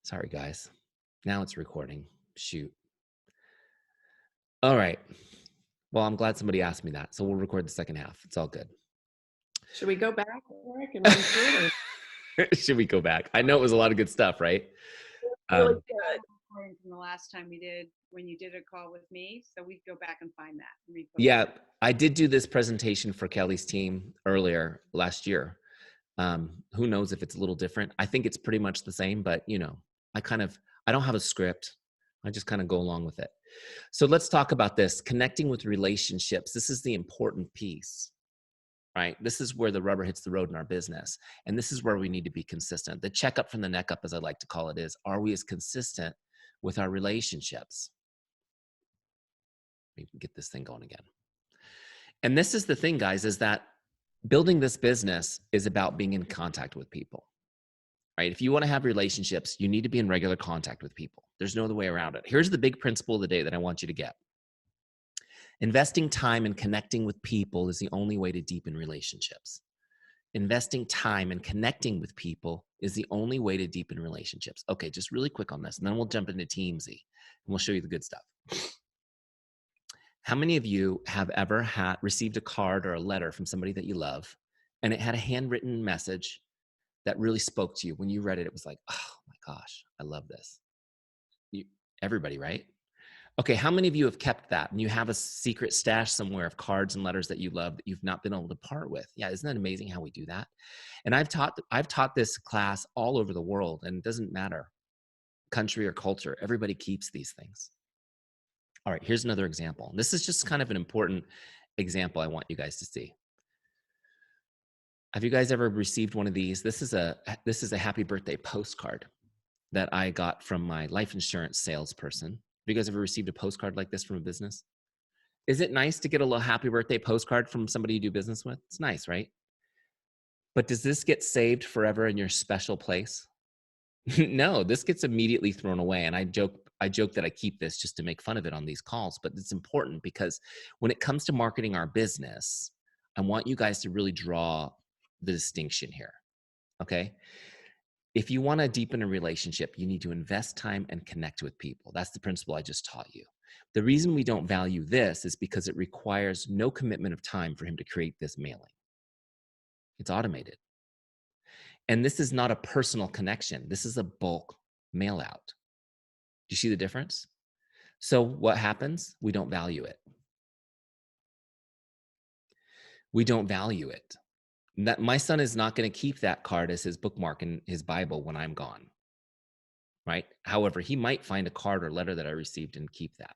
Sorry, guys. Now it's recording. Shoot. All right. Well, I'm glad somebody asked me that. So we'll record the second half. It's all good. Should we go back, Eric, and run through it, or Should we go back? I know it was a lot of good stuff, right? really Um, good? Recording from the last time we did when you did a call with me, so we'd go back and find that and repost yeah, it. I did do this presentation for Kelly's team earlier last year. Who knows if it's a little different? I think it's pretty much the same, but I don't have a script. I just kind of go along with it. So let's talk about this connecting with relationships. This is the important piece, right? This is where the rubber hits the road in our business. And this is where we need to be consistent. The checkup from the neck up, as I like to call it, is are we as consistent with our relationships? We can get this thing going again. And this is the thing, guys, is that building this business is about being in contact with people, right? If you want to have relationships, you need to be in regular contact with people. There's no other way around it. Here's the big principle of the day that I want you to get. Investing time and connecting with people is the only way to deepen relationships. Investing time and connecting with people is the only way to deepen relationships. Okay, just really quick on this, and then we'll jump into Teamzy, and we'll show you the good stuff. How many of you have ever received a card or a letter from somebody that you love, and it had a handwritten message that really spoke to you? When you read it, it was like, oh my gosh, I love this. Everybody, right? Okay, how many of you have kept that and you have a secret stash somewhere of cards and letters that you love that you've not been able to part with? Yeah, isn't that amazing how we do that? And I've taught this class all over the world, and it doesn't matter country or culture. Everybody keeps these things. All right, here's another example. This is just kind of an important example I want you guys to see. Have you guys ever received one of these? This is a happy birthday postcard that I got from my life insurance salesperson. Have you guys ever received a postcard like this from a business? Is it nice to get a little happy birthday postcard from somebody you do business with? It's nice, right? But does this get saved forever in your special place? No, this gets immediately thrown away. And I joke that I keep this just to make fun of it on these calls, but it's important because when it comes to marketing our business, I want you guys to really draw the distinction here. Okay. If you want to deepen a relationship, you need to invest time and connect with people. That's the principle I just taught you. The reason we don't value this is because it requires no commitment of time for him to create this mailing. It's automated. And this is not a personal connection. This is a bulk mail out. Do you see the difference? So what happens? We don't value it. We don't value it. That my son is not going to keep that card as his bookmark in his Bible when I'm gone. Right? However, he might find a card or letter that I received and keep that.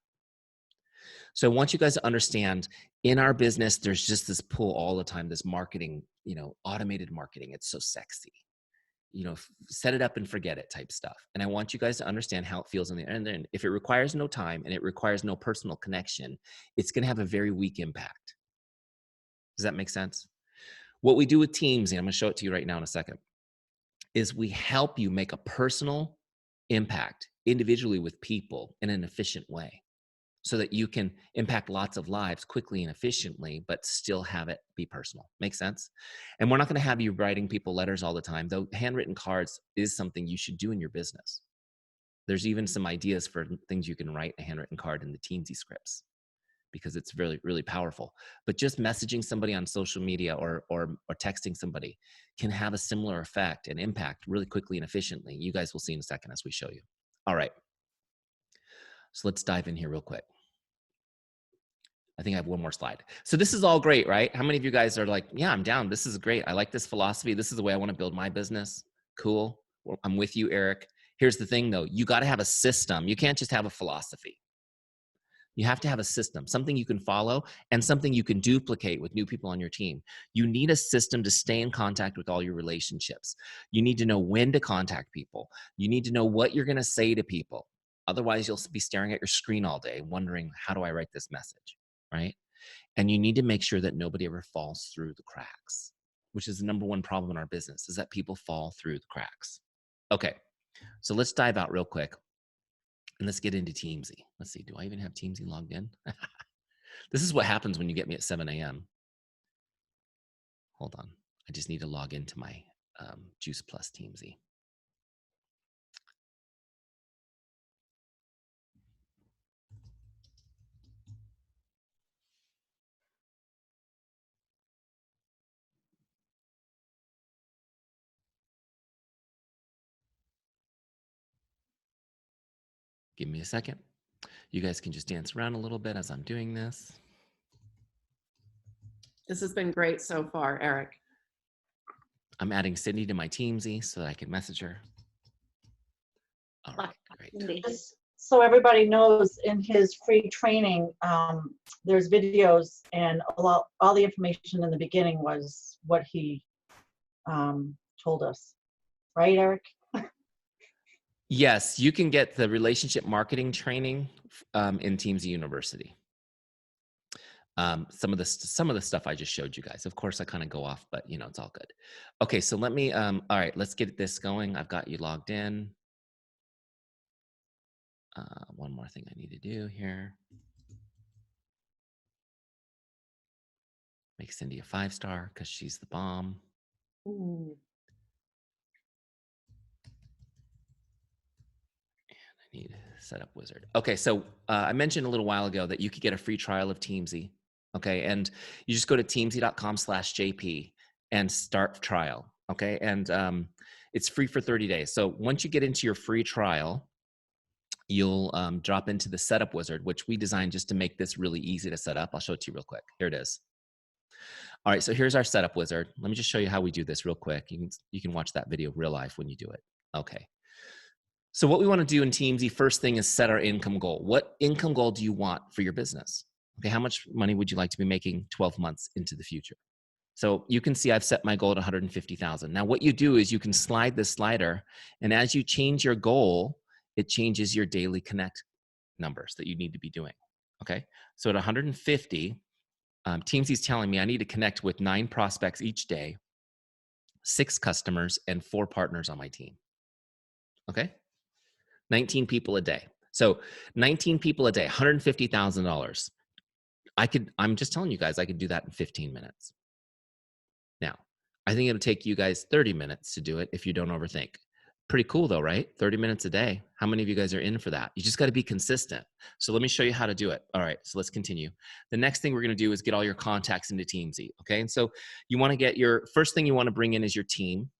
So I want you guys to understand in our business, there's just this pull all the time, this marketing, automated marketing. It's so sexy. Set it up and forget it type stuff. And I want you guys to understand how it feels in the end. And if it requires no time and it requires no personal connection, it's going to have a very weak impact. Does that make sense? What we do with Teamzy, and I'm going to show it to you right now in a second, is we help you make a personal impact individually with people in an efficient way so that you can impact lots of lives quickly and efficiently, but still have it be personal. Make sense? And we're not going to have you writing people letters all the time, though handwritten cards is something you should do in your business. There's even some ideas for things you can write a handwritten card in the Teamzy scripts because it's really, really powerful. But just messaging somebody on social media or texting somebody can have a similar effect and impact really quickly and efficiently. You guys will see in a second as we show you. All right. So let's dive in here real quick. I think I have one more slide. So this is all great, right? How many of you guys are like, yeah, I'm down. This is great. I like this philosophy. This is the way I want to build my business. Cool. Well, I'm with you, Eric. Here's the thing though. You got to have a system. You can't just have a philosophy. You have to have a system, something you can follow and something you can duplicate with new people on your team. You need a system to stay in contact with all your relationships. You need to know when to contact people. You need to know what you're going to say to people. Otherwise, you'll be staring at your screen all day wondering, how do I write this message, right? And you need to make sure that nobody ever falls through the cracks, which is the number one problem in our business, is that people fall through the cracks. Okay, so let's dive out real quick. And let's get into Teamzy. Let's see, do I even have Teamzy logged in? This is what happens when you get me at 7 a.m. Hold on. I just need to log into my Juice Plus Teamzy. Give me a second. You guys can just dance around a little bit as I'm doing this. This has been great so far, Eric. I'm adding CynDee to my Teamzy so that I can message her. All right, great. Just so everybody knows, in his free training, there's videos, and all the information in the beginning was what he told us. Right, Eric? Yes, you can get the relationship marketing training in Teamzy University. Some of the stuff I just showed you guys. Of course, I kind of go off, but it's all good. Okay, so let me. All right, let's get this going. I've got you logged in. One more thing I need to do here. Make CynDee a 5-star because she's the bomb. Ooh. I need setup wizard. Okay, so I mentioned a little while ago that you could get a free trial of Teamzy. Okay, and you just go to teamzy.com/JP and start trial. Okay, and it's free for 30 days. So once you get into your free trial, you'll drop into the setup wizard, which we designed just to make this really easy to set up. I'll show it to you real quick. Here it is. All right, so here's our setup wizard. Let me just show you how we do this real quick. You can watch that video real life when you do it. Okay. So what we want to do in Teamzy, first thing is set our income goal. What income goal do you want for your business? Okay, how much money would you like to be making 12 months into the future? So you can see I've set my goal at 150,000. Now what you do is you can slide this slider, and as you change your goal, it changes your daily connect numbers that you need to be doing. Okay, so at 150, Teamzy's telling me I need to connect with 9 prospects each day, 6 customers, and 4 partners on my team. Okay, 19 people a day. So 19 people a day, $150,000. I'm just telling you guys, I could do that in 15 minutes. Now, I think it'll take you guys 30 minutes to do it if you don't overthink. Pretty cool though, right? 30 minutes a day. How many of you guys are in for that? You just got to be consistent. So let me show you how to do it. All right, so let's continue. The next thing we're going to do is get all your contacts into Teamzy. Okay, and so you want to get your first thing you want to bring in is your team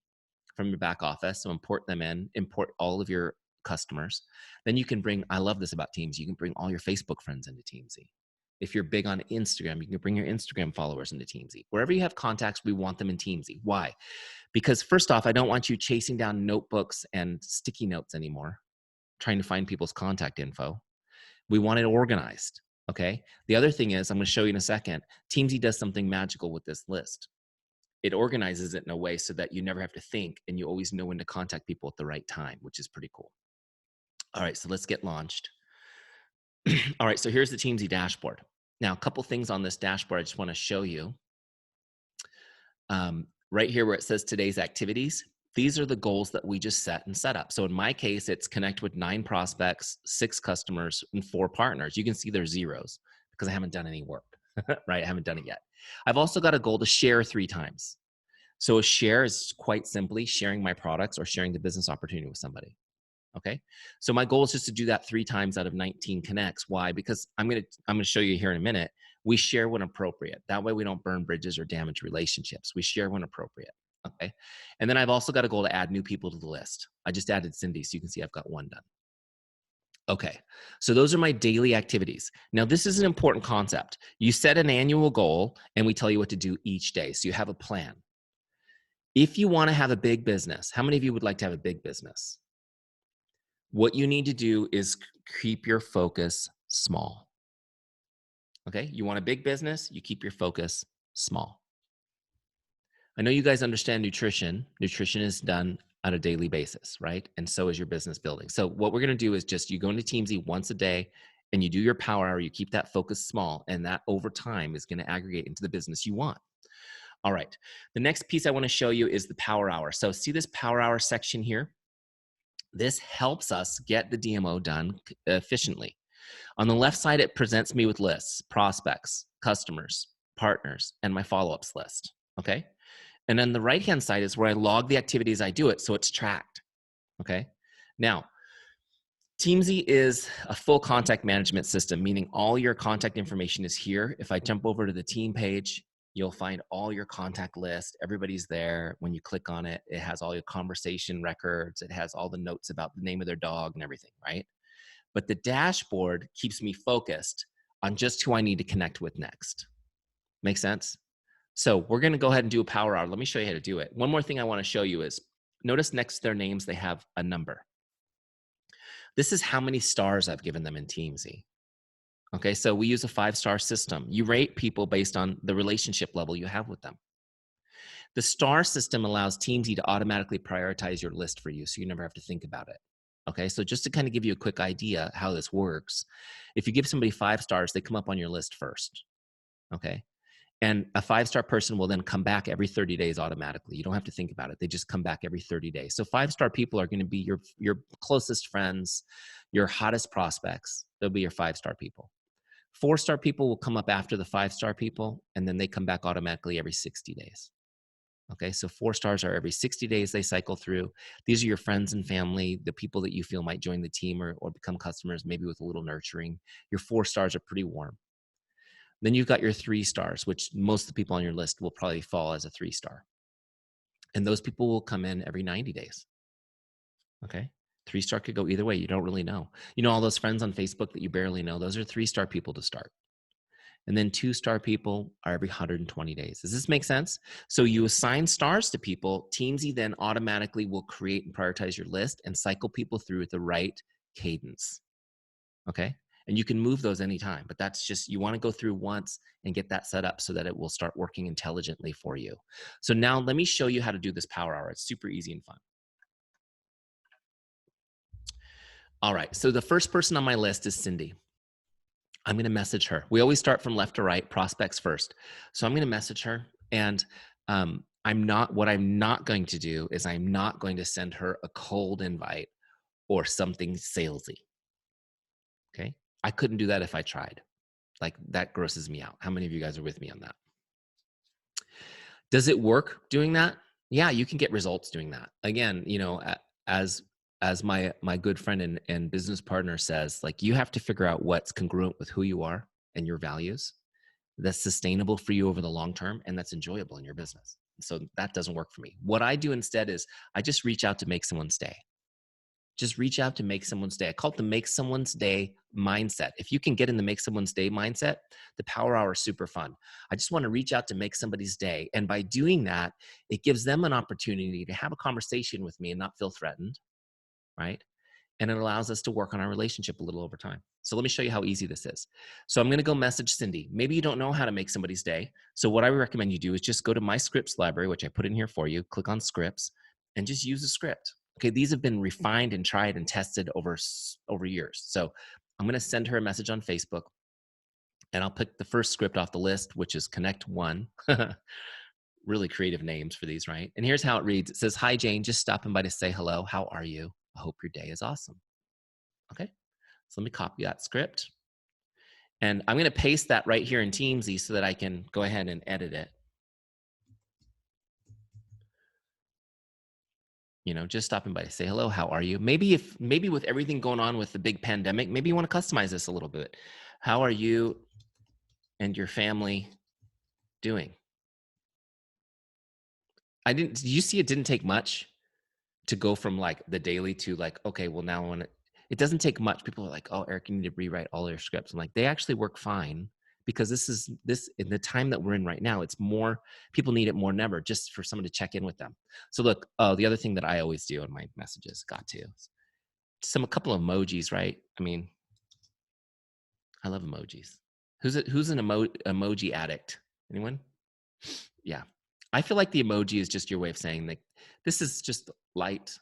from your back office. So import them in, import all of your customers. Then you can bring, I love this about Teamzy, you can bring all your Facebook friends into Teamzy. If you're big on Instagram, you can bring your Instagram followers into Teamzy. Wherever you have contacts, we want them in Teamzy. Why? Because first off, I don't want you chasing down notebooks and sticky notes anymore, trying to find people's contact info. We want it organized, okay? The other thing is, I'm gonna show you in a second, Teamzy does something magical with this list. It organizes it in a way so that you never have to think and you always know when to contact people at the right time, which is pretty cool. All right, so let's get launched. All right, so here's the Teamzy dashboard. Now, a couple things on this dashboard I just want to show you. Right here where it says today's activities, these are the goals that we just set and set up. So in my case, it's connect with 9 prospects, 6 customers, and 4 partners. You can see they're zeros because I haven't done any work, right? I haven't done it yet. I've also got a goal to share 3 times. So a share is quite simply sharing my products or sharing the business opportunity with somebody. Okay, so my goal is just to do that 3 times out of 19 connects. Why? Because I'm gonna show you here in a minute. We share when appropriate. That way we don't burn bridges or damage relationships. We share when appropriate. Okay, and then I've also got a goal to add new people to the list. I just added CynDee, so you can see I've got 1 done. Okay, so those are my daily activities. Now this is an important concept. You set an annual goal, and we tell you what to do each day. So you have a plan. If you want to have a big business, how many of you would like to have a big business? What you need to do is keep your focus small. Okay, you want a big business, you keep your focus small. I know you guys understand nutrition. Nutrition is done on a daily basis, right? And so is your business building. So what we're gonna do is just you go into Teamzy once a day and you do your power hour, you keep that focus small, and that over time is gonna aggregate into the business you want. All right, the next piece I wanna show you is the power hour. So see this power hour section here? This helps us get the DMO done efficiently. On the left side, it presents me with lists, prospects, customers, partners, and my follow-ups list, okay? And then the right-hand side is where I log the activities I do it, so it's tracked, okay? Now, Teamzy is a full contact management system, meaning all your contact information is here. If I jump over to the team page, you'll find all your contact list. Everybody's there. When you click on it, it has all your conversation records. It has all the notes about the name of their dog and everything, right? but the dashboard keeps me focused on just who I need to connect with next. Make sense? So we're going to go ahead and do a power hour. Let me show you how to do it. One more thing I want to show you is, notice next to their names, they have a number. This is how many stars I've given them in Teamzy. Okay, so we use a 5-star system. You rate people based on the relationship level you have with them. The star system allows Teamzy to automatically prioritize your list for you, so you never have to think about it. Okay, so just to kind of give you a quick idea how this works, if you give somebody 5 stars, they come up on your list first. Okay, and a 5-star person will then come back every 30 days automatically. You don't have to think about it. They just come back every 30 days. So 5-star people are going to be your closest friends, your hottest prospects. They'll be your 5-star people. 4-star people will come up after the 5-star people, and then they come back automatically every 60 days. Okay, so 4 stars are every 60 days they cycle through. These are your friends and family, the people that you feel might join the team or become customers, maybe with a little nurturing. Your 4 stars are pretty warm. Then you've got your 3 stars, which most of the people on your list will probably fall as a 3-star. And those people will come in every 90 days. Okay, 3-star could go either way. You don't really know. You know, all those friends on Facebook that you barely know, those are 3-star people to start. And then 2-star people are every 120 days. Does this make sense? So you assign stars to people. Teamzy then automatically will create and prioritize your list and cycle people through at the right cadence. Okay? And you can move those anytime, but that's just, you want to go through once and get that set up so that it will start working intelligently for you. So now let me show you how to do this power hour. It's super easy and fun. All right, so the first person on my list is CynDee. I'm going to message her. We always start from left to right, prospects first. So I'm going to message her, and what I'm not going to do is I'm not going to send her a cold invite or something salesy. Okay. I couldn't do that if I tried. Like, that grosses me out. How many of you guys are with me on that? Does it work doing that? Yeah, you can get results doing that. Again, you know, as my good friend and business partner says, like, you have to figure out what's congruent with who you are and your values, that's sustainable for you over the long term, and that's enjoyable in your business. So that doesn't work for me. What I do instead is I just reach out to make someone's day. Just reach out to make someone's day. I call it the make someone's day mindset. If you can get in the make someone's day mindset, the power hour is super fun. I just want to reach out to make somebody's day. And by doing that, it gives them an opportunity to have a conversation with me and not feel threatened, right? And it allows us to work on our relationship a little over time. So let me show you how easy this is. So I'm going to go message CynDee. Maybe you don't know how to make somebody's day. So what I recommend you do is just go to my scripts library, which I put in here for you, click on scripts, and just use a script. Okay, these have been refined and tried and tested over years. So I'm going to send her a message on Facebook, and I'll pick the first script off the list, which is Connect One. Really creative names for these, right? And here's how it reads. It says, "Hi, Jane, just stopping by to say hello. How are you? I hope your day is awesome." Okay, so let me copy that script. And I'm going to paste that right here in Teamzy so that I can go ahead and edit it. You know, just stopping by to say hello. How are you? Maybe with everything going on with the big pandemic, maybe you want to customize this a little bit. How are you and your family doing? Did you see it didn't take much to go from like the daily to like, okay, well now I want to, it doesn't take much. People are like, "Oh, Eric, you need to rewrite all your scripts." I'm like, they actually work fine, because this in the time that we're in right now, it's more, people need it more than ever, just for someone to check in with them. So look, the other thing that I always do in my messages, a couple of emojis, right? I mean, I love emojis. Who's an emoji addict? Anyone? Yeah. I feel like the emoji is just your way of saying that this is just light.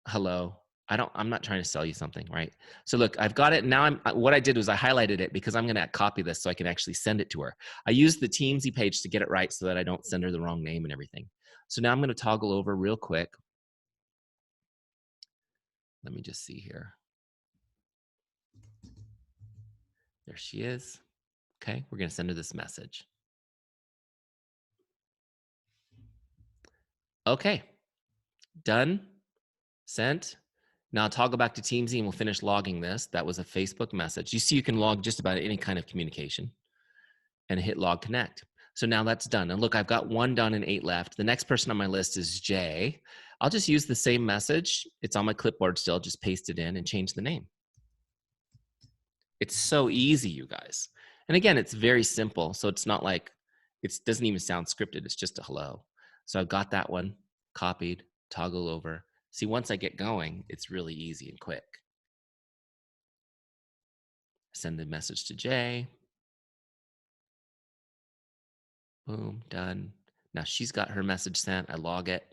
Hello. I'm not trying to sell you something, right? So look, I've got it. Now what I did was I highlighted it because I'm going to copy this so I can actually send it to her. I used the Teamzy page to get it right so that I don't send her the wrong name and everything. So now I'm going to toggle over real quick. Let me just see here. There she is. Okay, we're going to send her this message. Okay, done, sent. Now toggle back to Teamzy and we'll finish logging this. That was a Facebook message. You see, you can log just about any kind of communication and hit log connect. So now that's done. And look, I've got 1 done and 8 left. The next person on my list is Jay. I'll just use the same message. It's on my clipboard still, just paste it in and change the name. It's so easy, you guys. And again, it's very simple. So it's not like it doesn't even sound scripted. It's just a hello. So I've got that one copied, toggle over. See, once I get going, it's really easy and quick. Send the message to Jay. Boom, done. Now she's got her message sent. I log it.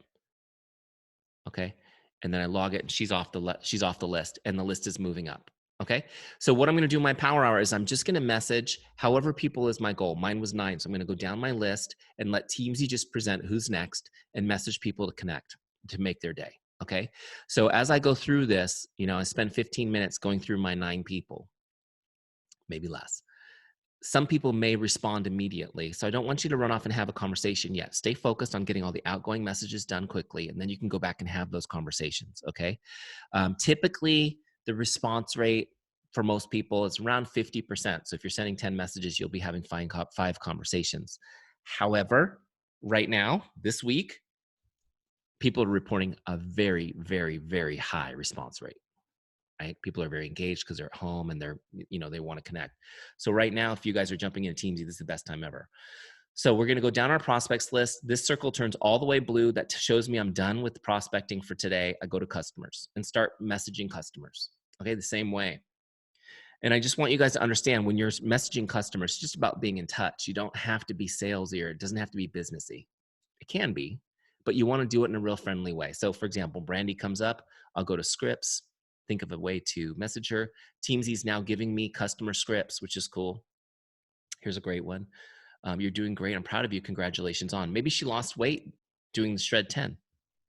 Okay. And then I log it and she's off the list and the list is moving up. Okay. So what I'm going to do in my power hour is I'm just going to message however people is my goal. Mine was 9. So I'm going to go down my list and let Teamzy just present who's next and message people to connect to make their day. Okay. So as I go through this, I spend 15 minutes going through my 9 people, maybe less. Some people may respond immediately. So I don't want you to run off and have a conversation yet. Stay focused on getting all the outgoing messages done quickly, and then you can go back and have those conversations, okay? Typically, the response rate for most people is around 50%. So if you're sending 10 messages, you'll be having 5 conversations. However, right now, this week, people are reporting a very, very, very high response rate. Right? People are very engaged because they're at home and they want to connect. So right now, if you guys are jumping into Teamzy, this is the best time ever. So we're going to go down our prospects list. This circle turns all the way blue. That shows me I'm done with prospecting for today. I go to customers and start messaging customers. Okay, the same way. And I just want you guys to understand when you're messaging customers, it's just about being in touch. You don't have to be salesy or it doesn't have to be businessy. It can be, but you want to do it in a real friendly way. So for example, Brandy comes up, I'll go to scripts, think of a way to message her. Teamzy's now giving me customer scripts, which is cool. Here's a great one. You're doing great. I'm proud of you. Congratulations on. Maybe she lost weight doing the Shred 10.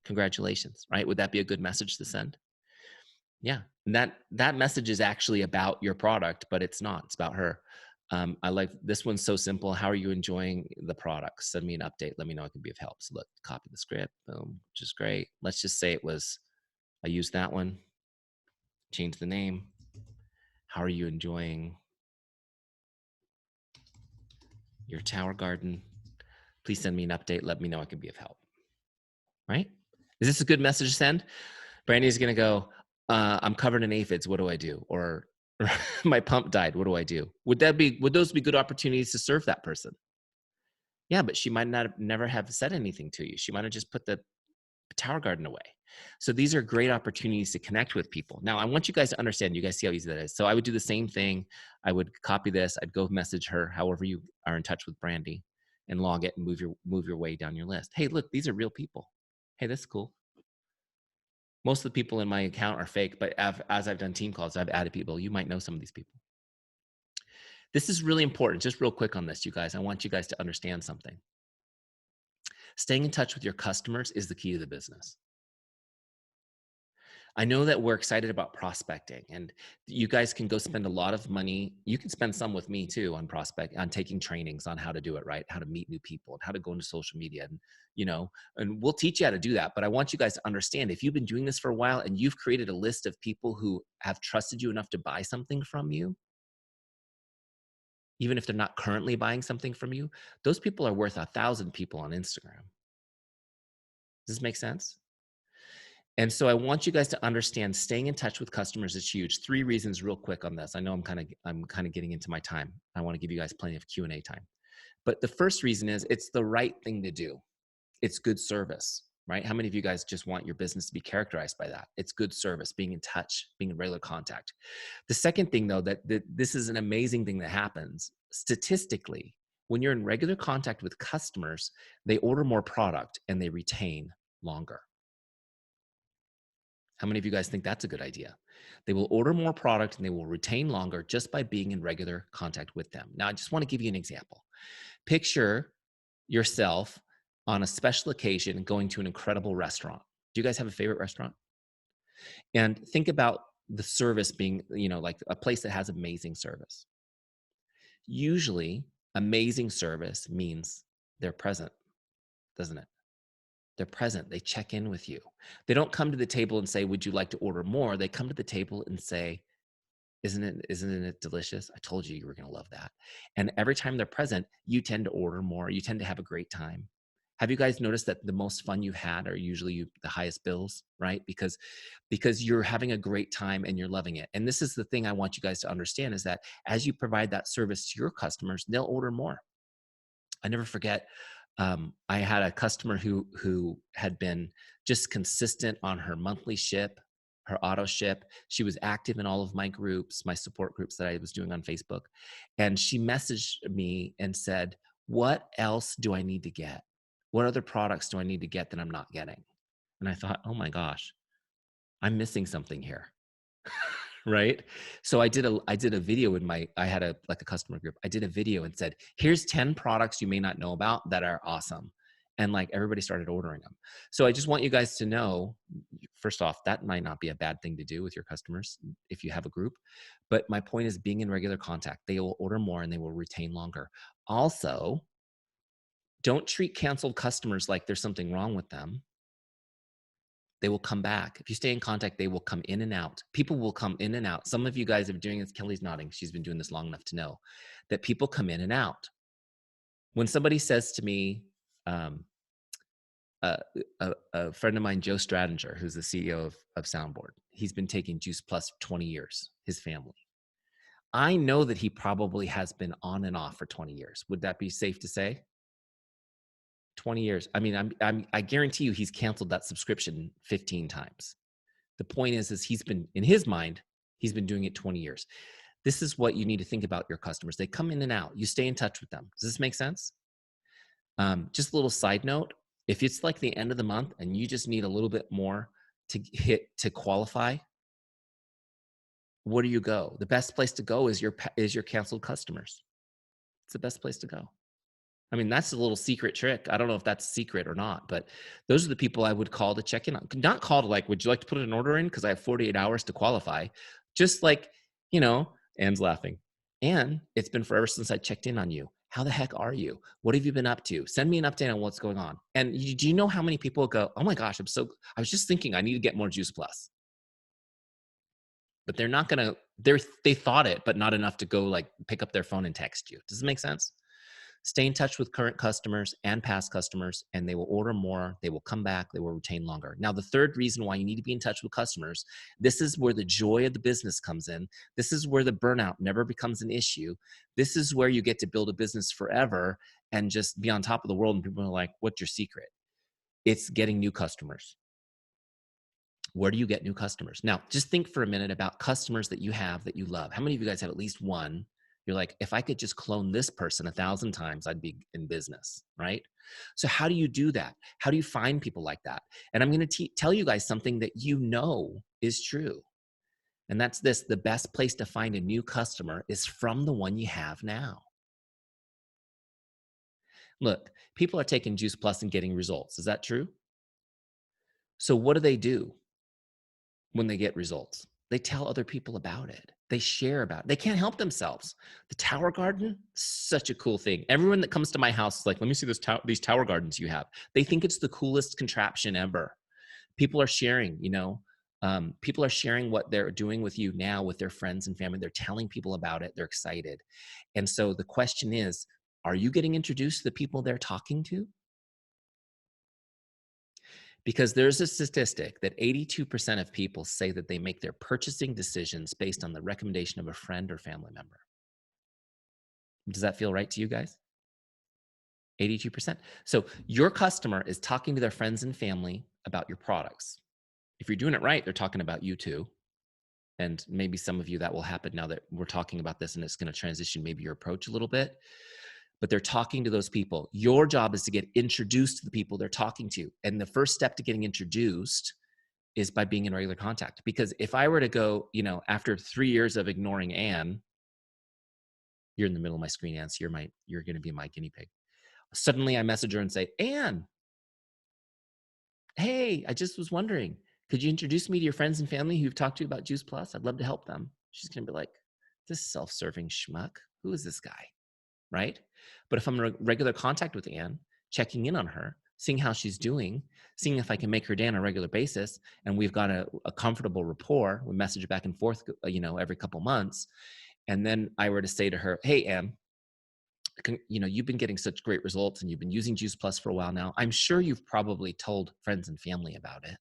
Congratulations, right? Would that be a good message to send? Yeah. And that message is actually about your product, but it's not. It's about her. I like this one's so simple. How are you enjoying the products? Send me an update. Let me know I can be of help. So look, copy the script. Boom, which is great. Let's just say I used that one. Change the name. How are you enjoying your tower garden? Please send me an update. Let me know I can be of help. Right? Is this a good message to send? Brandy's going to go, I'm covered in aphids. What do I do? Or my pump died. What do I do? Would those be good opportunities to serve that person? Yeah, but she might never have said anything to you. She might have just put the tower garden away. So these are great opportunities to connect with people. Now, I want you guys to understand, you guys see how easy that is. So I would do the same thing. I would copy this. I'd go message her, however you are in touch with Brandy, and log it and move your way down your list. Hey, look, these are real people. Hey, that's cool. Most of the people in my account are fake, but as I've done team calls, I've added people. You might know some of these people. This is really important. Just real quick on this, you guys. I want you guys to understand something. Staying in touch with your customers is the key to the business. I know that we're excited about prospecting, and you guys can go spend a lot of money. You can spend some with me too on on taking trainings on how to do it right, how to meet new people, and how to go into social media, and we'll teach you how to do that. But I want you guys to understand, if you've been doing this for a while and you've created a list of people who have trusted you enough to buy something from you, even if they're not currently buying something from you, those people are worth 1,000 people on Instagram. Does this make sense? And so I want you guys to understand, staying in touch with customers is huge. 3 reasons real quick on this. I know I'm kind of getting into my time. I want to give you guys plenty of Q&A time. But the first reason is it's the right thing to do. It's good service, right? How many of you guys just want your business to be characterized by that? It's good service, being in touch, being in regular contact. The second thing, though, that this is an amazing thing that happens statistically. When you're in regular contact with customers, they order more product and they retain longer. How many of you guys think that's a good idea? They will order more product and they will retain longer just by being in regular contact with them. Now, I just want to give you an example. Picture yourself on a special occasion going to an incredible restaurant. Do you guys have a favorite restaurant? And think about the service being, like a place that has amazing service. Usually, amazing service means they're present, doesn't it? They're present. They check in with you. They don't come to the table and say, would you like to order more? They come to the table and say, isn't it delicious? I told you were going to love that. And every time they're present, you tend to order more. You tend to have a great time. Have you guys noticed that the most fun you've had are usually the highest bills, right? Because you're having a great time and you're loving it. And this is the thing I want you guys to understand, is that as you provide that service to your customers, they'll order more. I never forget, I had a customer who had been just consistent on her monthly ship, her auto ship. She was active in all of my groups, my support groups that I was doing on Facebook. And she messaged me and said, "What else do I need to get? What other products do I need to get that I'm not getting?" And I thought, oh my gosh, I'm missing something here. Right? So I did a video in I had a customer group. I did a video and said, "Here's 10 products you may not know about that are awesome." And like everybody started ordering them. So I just want you guys to know, first off, that might not be a bad thing to do with your customers if you have a group. But my point is being in regular contact. They will order more and they will retain longer. Also, don't treat canceled customers like there's something wrong with them. They will come back. If you stay in contact, they will come in and out. People will come in and out. Some of you guys have been doing this. Kelly's nodding. She's been doing this long enough to know that people come in and out. When somebody says to me, a friend of mine, Joe Stradinger, who's the CEO of Soundboard, he's been taking Juice Plus for 20 years, his family. I know that he probably has been on and off for 20 years. Would that be safe to say? 20 years. I mean, I guarantee you he's canceled that subscription 15 times. The point is he's been, in his mind, he's been doing it 20 years. This is what you need to think about your customers. They come in and out. You stay in touch with them. Does this make sense? Just a little side note. If it's like the end of the month and you just need a little bit more to qualify, where do you go? The best place to go is your canceled customers. It's the best place to go. I mean, that's a little secret trick. I don't know if that's secret or not, but those are the people I would call to check in on. Not call to like, would you like to put an order in? Because I have 48 hours to qualify. Just like, Anne's laughing. Anne, it's been forever since I checked in on you. How the heck are you? What have you been up to? Send me an update on what's going on. And do you know how many people go, oh my gosh, I was just thinking I need to get more Juice Plus. But they're not going to, they thought it, but not enough to go like pick up their phone and text you. Does it make sense? Stay in touch with current customers and past customers, and they will order more. They will come back. They will retain longer. Now, the third reason why you need to be in touch with customers, this is where the joy of the business comes in. This is where the burnout never becomes an issue. This is where you get to build a business forever and just be on top of the world. And people are like, what's your secret? It's getting new customers. Where do you get new customers? Now, just think for a minute about customers that you have that you love. How many of you guys have at least one? You're like, if I could just clone this person 1,000 times, I'd be in business, right? So how do you do that? How do you find people like that? And I'm going to tell you guys something that you know is true. And that's this: the best place to find a new customer is from the one you have now. Look, people are taking Juice Plus and getting results. Is that true? So what do when they get results? They tell other people about it. They share about it. They can't help themselves. The tower garden, such a cool thing. Everyone that comes to my house is like, let me see these tower gardens you have. They think it's the coolest contraption ever. People are sharing, people are sharing what they're doing with you now with their friends and family. They're telling people about it. They're excited. And so the question is, are you getting introduced to the people they're talking to? Because there's a statistic that 82% of people say that they make their purchasing decisions based on the recommendation of a friend or family member. Does that feel right to you guys? 82%. So your customer is talking to their friends and family about your products. If you're doing it right, they're talking about you too. And maybe some of you that will happen now that we're talking about this, and it's going to transition maybe your approach a little bit. But they're talking to those people. Your job is to get introduced to the people they're talking to. And the first step to getting introduced is by being in regular contact. Because if I were to go, after 3 years of ignoring Anne, you're in the middle of my screen, Anne, so you're going to be my guinea pig. Suddenly I message her and say, Anne, hey, I just was wondering, could you introduce me to your friends and family who you've talked to about Juice Plus? I'd love to help them. She's going to be like, this self-serving schmuck, who is this guy? Right? But if I'm in regular contact with Anne, checking in on her, seeing how she's doing, seeing if I can make her day on a regular basis, and we've got a comfortable rapport, we message back and forth, every couple months, and then I were to say to her, hey, Anne, you've been getting such great results and you've been using Juice Plus for a while now. I'm sure you've probably told friends and family about it.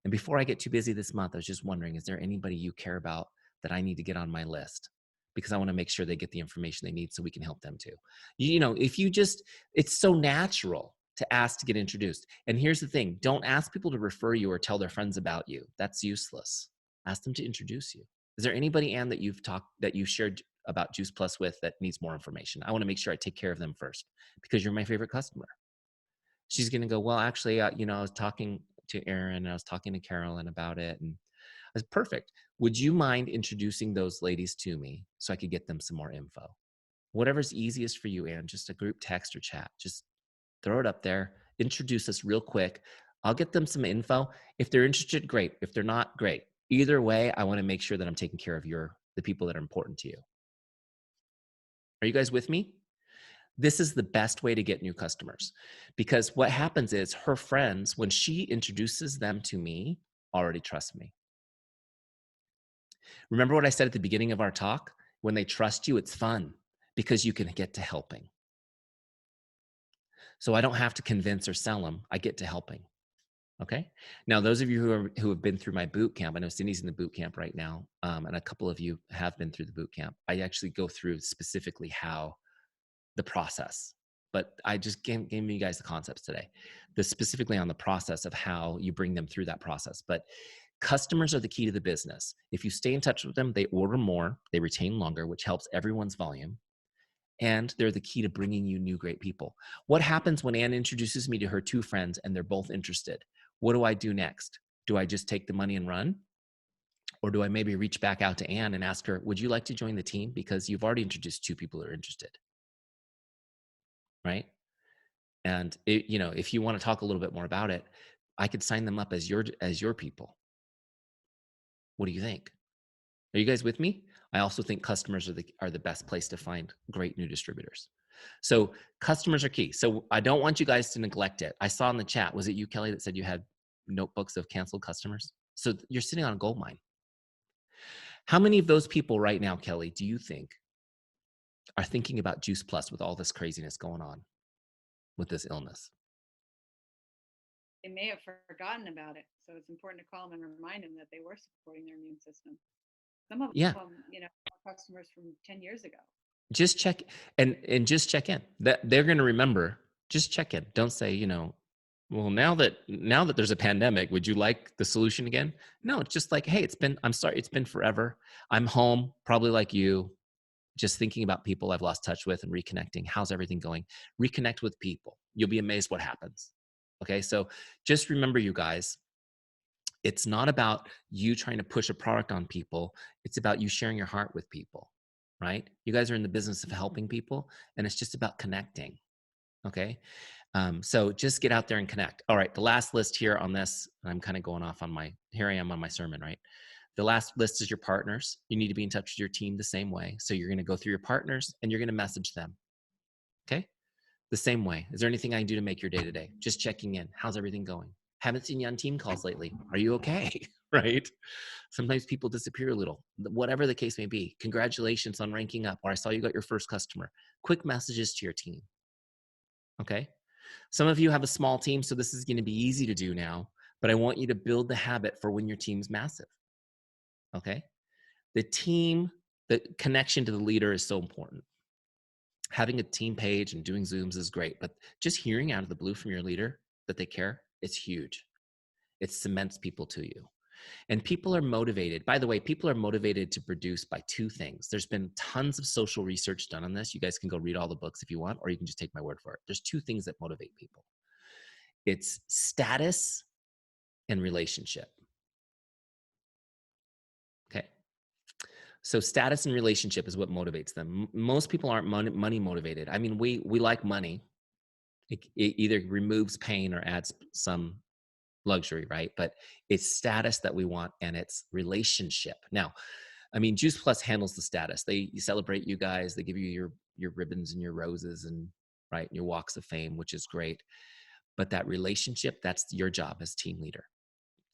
And before I get too busy this month, I was just wondering, is there anybody you care about that I need to get on my list? Because I want to make sure they get the information they need so we can help them too. If you just, it's so natural to ask to get introduced. And here's the thing, don't ask people to refer you or tell their friends about you. That's useless. Ask them to introduce you. Is there anybody, Anne, that you shared about Juice Plus with that needs more information? I want to make sure I take care of them first because you're my favorite customer. She's going to go, well, actually, I was talking to Aaron and I was talking to Carolyn about it. And I was perfect. Would you mind introducing those ladies to me so I could get them some more info? Whatever's easiest for you, Anne, just a group text or chat. Just throw it up there. Introduce us real quick. I'll get them some info. If they're interested, great. If they're not, great. Either way, I want to make sure that I'm taking care of the people that are important to you. Are you guys with me? This is the best way to get new customers because what happens is her friends, when she introduces them to me, already trust me. Remember what I said at the beginning of our talk? When they trust you, it's fun because you can get to helping. So I don't have to convince or sell them. I get to helping. Okay. Now, those of you who have been through my boot camp, I know CynDee's in the boot camp right now, and a couple of you have been through the boot camp. I actually go through specifically how the process, but I just gave you guys the concepts today, specifically on the process of how you bring them through that process. But customers are the key to the business. If you stay in touch with them, they order more, they retain longer, which helps everyone's volume. And they're the key to bringing you new great people. What happens when Anne introduces me to her two friends and they're both interested? What do I do next? Do I just take the money and run? Or do I maybe reach back out to Anne and ask her, would you like to join the team? Because you've already introduced two people who are interested. Right? And if you want to talk a little bit more about it, I could sign them up as your people. What do you think? Are you guys with me? I also think customers are the best place to find great new distributors. So customers are key. So I don't want you guys to neglect it. I saw in the chat, was it you, Kelly, that said you had notebooks of canceled customers? So you're sitting on a gold mine. How many of those people right now, Kelly, do you think are thinking about Juice Plus with all this craziness going on with this illness? They may have forgotten about it. So it's important to call them and remind them that they were supporting their immune system. Some of Yeah. them, are customers from 10 years ago. Just check and just check in. That they're going to remember. Just check in. Don't say, well, now that there's a pandemic, would you like the solution again? No, it's just like, hey, I'm sorry, it's been forever. I'm home, probably like you, just thinking about people I've lost touch with and reconnecting. How's everything going? Reconnect with people. You'll be amazed what happens. Okay, so just remember, you guys, it's not about you trying to push a product on people. It's about you sharing your heart with people, right? You guys are in the business of helping people, and it's just about connecting. Okay. So just get out there and connect. All right. The last list here on this, I'm kind of going off here I am on my sermon, right? The last list is your partners. You need to be in touch with your team the same way. So you're going to go through your partners and you're going to message them. Okay. The same way. Is there anything I can do to make your day to day? Just checking in. How's everything going? Haven't seen you on team calls lately. Are you okay? Right? Sometimes people disappear a little, whatever the case may be. Congratulations on ranking up, or I saw you got your first customer. Quick messages to your team. Okay. Some of you have a small team, so this is going to be easy to do now, but I want you to build the habit for when your team's massive. Okay. The connection to the leader is so important. Having a team page and doing Zooms is great, but just hearing out of the blue from your leader that they care, it's huge. It cements people to you. And people are motivated. By the way, people are motivated to produce by two things. There's been tons of social research done on this. You guys can go read all the books if you want, or you can just take my word for it. There's two things that motivate people. It's status and relationship. Okay. So status and relationship is what motivates them. Most people aren't money motivated. I mean, we like money. It either removes pain or adds some luxury, right? But it's status that we want, and it's relationship. Now, I mean, Juice Plus handles the status. They celebrate you guys. They give you your ribbons and your roses and right, your walks of fame, which is great. But that relationship, that's your job as team leader,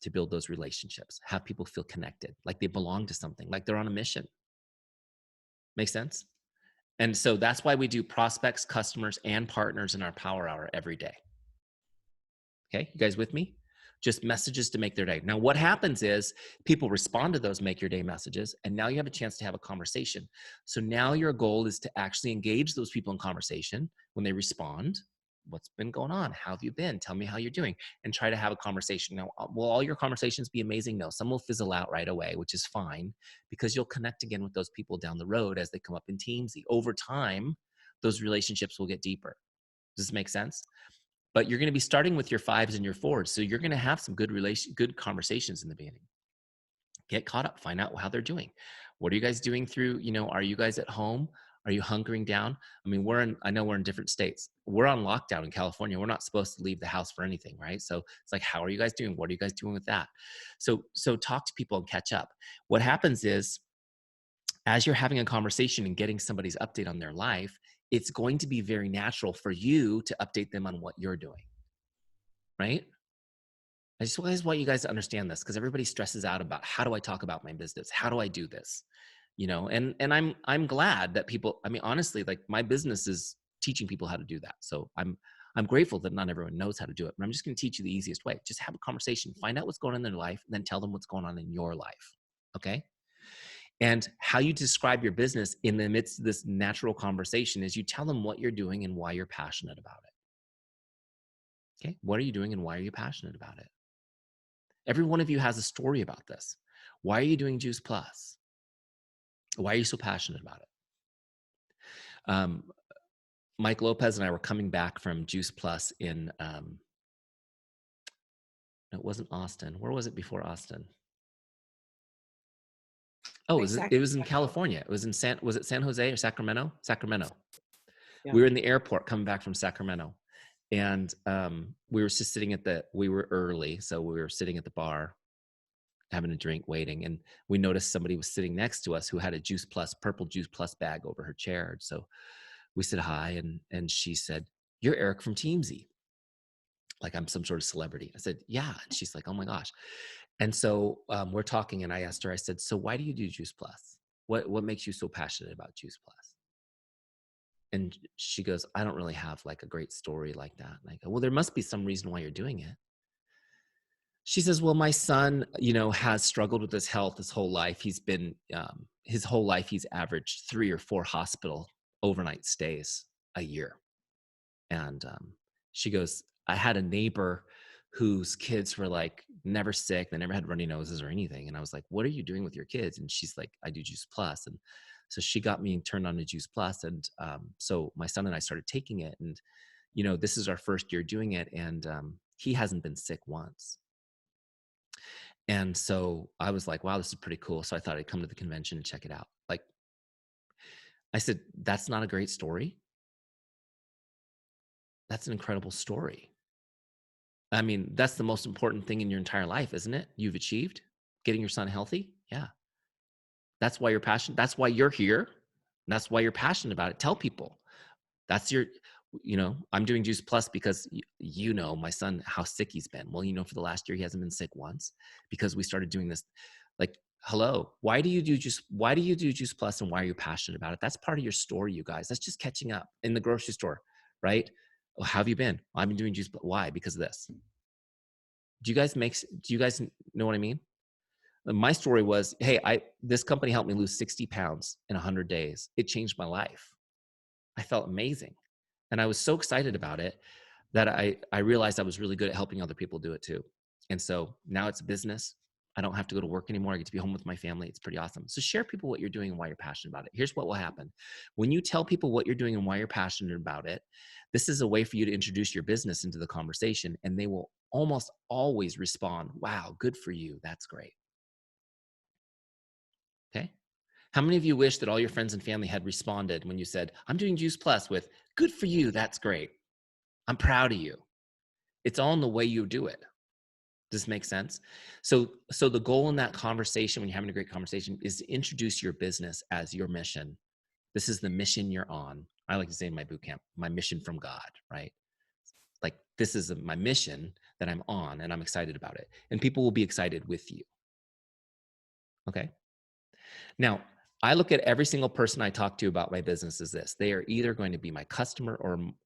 to build those relationships, have people feel connected, like they belong to something, like they're on a mission. Make sense? And so that's why we do prospects, customers, and partners in our power hour every day. Okay, you guys with me? Just messages to make their day. Now, what happens is people respond to those make your day messages, and now you have a chance to have a conversation. So now your goal is to actually engage those people in conversation when they respond. What's been going on? How have you been? Tell me how you're doing, and try to have a conversation. Now, will all your conversations be amazing? No, some will fizzle out right away, which is fine because you'll connect again with those people down the road as they come up in Teamzy. Over time, those relationships will get deeper. Does this make sense? But you're going to be starting with your 5s and your 4s. So you're going to have some good conversations in the beginning. Get caught up, find out how they're doing. What are you guys doing through, are you guys at home? Are you hunkering down? I mean, I know we're in different states. We're on lockdown in California. We're not supposed to leave the house for anything, right? So it's like, how are you guys doing? What are you guys doing with that? So talk to people and catch up. What happens is, as you're having a conversation and getting somebody's update on their life, it's going to be very natural for you to update them on what you're doing, right? I just want you guys to understand this because everybody stresses out about how do I talk about my business? How do I do this? And I'm glad that people, I mean, honestly, like my business is teaching people how to do that. So I'm grateful that not everyone knows how to do it, but I'm just going to teach you the easiest way. Just have a conversation, find out what's going on in their life, and then tell them what's going on in your life. Okay. And how you describe your business in the midst of this natural conversation is you tell them what you're doing and why you're passionate about it. Okay. What are you doing and why are you passionate about it? Every one of you has a story about this. Why are you doing Juice Plus? Why are you so passionate about it? Mike Lopez and I were coming back from Juice Plus in, it wasn't Austin. Where was it before Austin? Oh, it was in California. It was in was it San Jose or Sacramento? Sacramento. Yeah. We were in the airport coming back from Sacramento. And we were just sitting we were early. So we were sitting at the bar, having a drink, waiting. And we noticed somebody was sitting next to us who had a purple Juice Plus bag over her chair. So we said hi. And she said, "You're Eric from Teamzy." Like I'm some sort of celebrity. I said, "Yeah." And she's like, "Oh my gosh." And so we're talking and I asked her, I said, "So why do you do Juice Plus? What makes you so passionate about Juice Plus?" And she goes, "I don't really have like a great story like that." And I go, "Well, there must be some reason why you're doing it." She says, "Well, my son, has struggled with his health his whole life. He's been, his whole life, he's averaged 3 or 4 hospital overnight stays a year." And she goes, "I had a neighbor whose kids were like never sick. They never had runny noses or anything." And I was like, "What are you doing with your kids?" And she's like, "I do Juice Plus." And so she got me turned on to Juice Plus. And so my son and I started taking it. And, this is our first year doing it. And he hasn't been sick once. And so I was like, wow, this is pretty cool. So I thought I'd come to the convention and check it out. Like I said, that's not a great story. That's an incredible story. I mean, that's the most important thing in your entire life, isn't it? You've achieved getting your son healthy. Yeah. That's why you're passionate. That's why you're here. That's why you're passionate about it. Tell people that's I'm doing Juice Plus because my son, how sick he's been. Well, for the last year, he hasn't been sick once because we started doing this. Like, hello, why do you do Juice Plus and why are you passionate about it? That's part of your story, you guys. That's just catching up in the grocery store, right? Oh, how have you been? I've been doing Juice Plus. Why? Because of this. Do you guys know what I mean? My story was, hey, this company helped me lose 60 pounds in 100 days. It changed my life. I felt amazing. And I was so excited about it that I realized I was really good at helping other people do it too. And so now it's a business. I don't have to go to work anymore. I get to be home with my family. It's pretty awesome. So share people what you're doing and why you're passionate about it. Here's what will happen. When you tell people what you're doing and why you're passionate about it, this is a way for you to introduce your business into the conversation, and they will almost always respond, "Wow, good for you. That's great." Okay. How many of you wish that all your friends and family had responded when you said, "I'm doing Juice Plus" with, "Good for you. That's great. I'm proud of you." It's all in the way you do it. Does this make sense? So the goal in that conversation, when you're having a great conversation, is to introduce your business as your mission. This is the mission you're on. I like to say in my boot camp, my mission from God, right? Like this is my mission that I'm on and I'm excited about it. And people will be excited with you. Okay. Now, I look at every single person I talk to about my business as this. They are either going to be my customer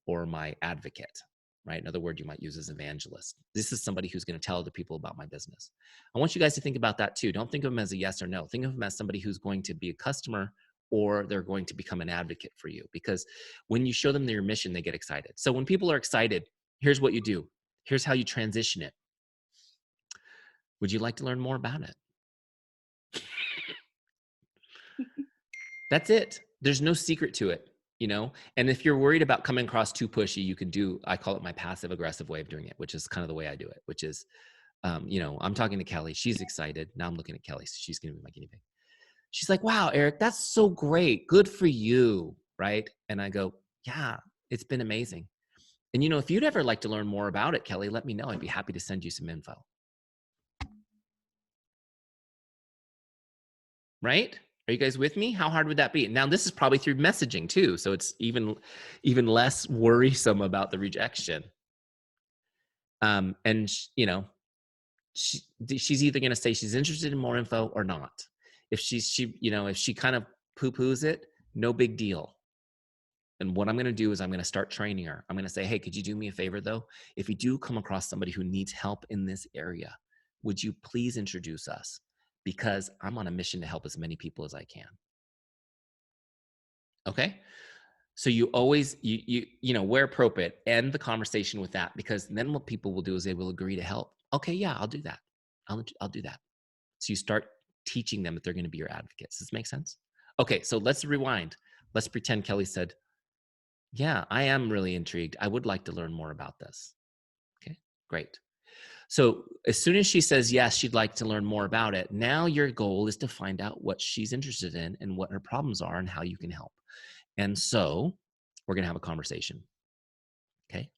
or my advocate, right? Another word you might use is evangelist. This is somebody who's going to tell other people about my business. I want you guys to think about that too. Don't think of them as a yes or no. Think of them as somebody who's going to be a customer or they're going to become an advocate for you. Because when you show them your mission, they get excited. So when people are excited, here's what you do. Here's how you transition it. Would you like to learn more about it? That's it. There's no secret to it, you know? And if you're worried about coming across too pushy, you can do, I call it my passive aggressive way of doing it, which is kind of the way I do it, which is, you know, I'm talking to Kelly. She's excited. Now I'm looking at Kelly. So she's going to be my guinea pig. She's like, wow, Eric, that's so great. Good for you. Right. And I go, yeah, it's been amazing. And, you know, if you'd ever like to learn more about it, Kelly, let me know. I'd be happy to send you some info. Right? Are you guys with me? How hard would that be? Now, this is probably through messaging too. So it's even less worrisome about the rejection. And you know, she's either going to say she's interested in more info or not. If if she kind of poo-poos it, no big deal. And what I'm going to do is I'm going to start training her. I'm going to say, hey, could you do me a favor though? If you do come across somebody who needs help in this area, would you please introduce us? Because I'm on a mission to help as many people as I can. Okay. So you always, you know, where appropriate, end the conversation with that, because then what people will do is they will agree to help. Okay. Yeah, I'll do that. I'll do that. So you start teaching them that they're going to be your advocates. Does this make sense? Okay. So let's rewind. Let's pretend Kelly said, yeah, I am really intrigued. I would like to learn more about this. Okay, great. So as soon as she says yes, she'd like to learn more about it. Now your goal is to find out what she's interested in and what her problems are and how you can help. And so we're going to have a conversation. Okay.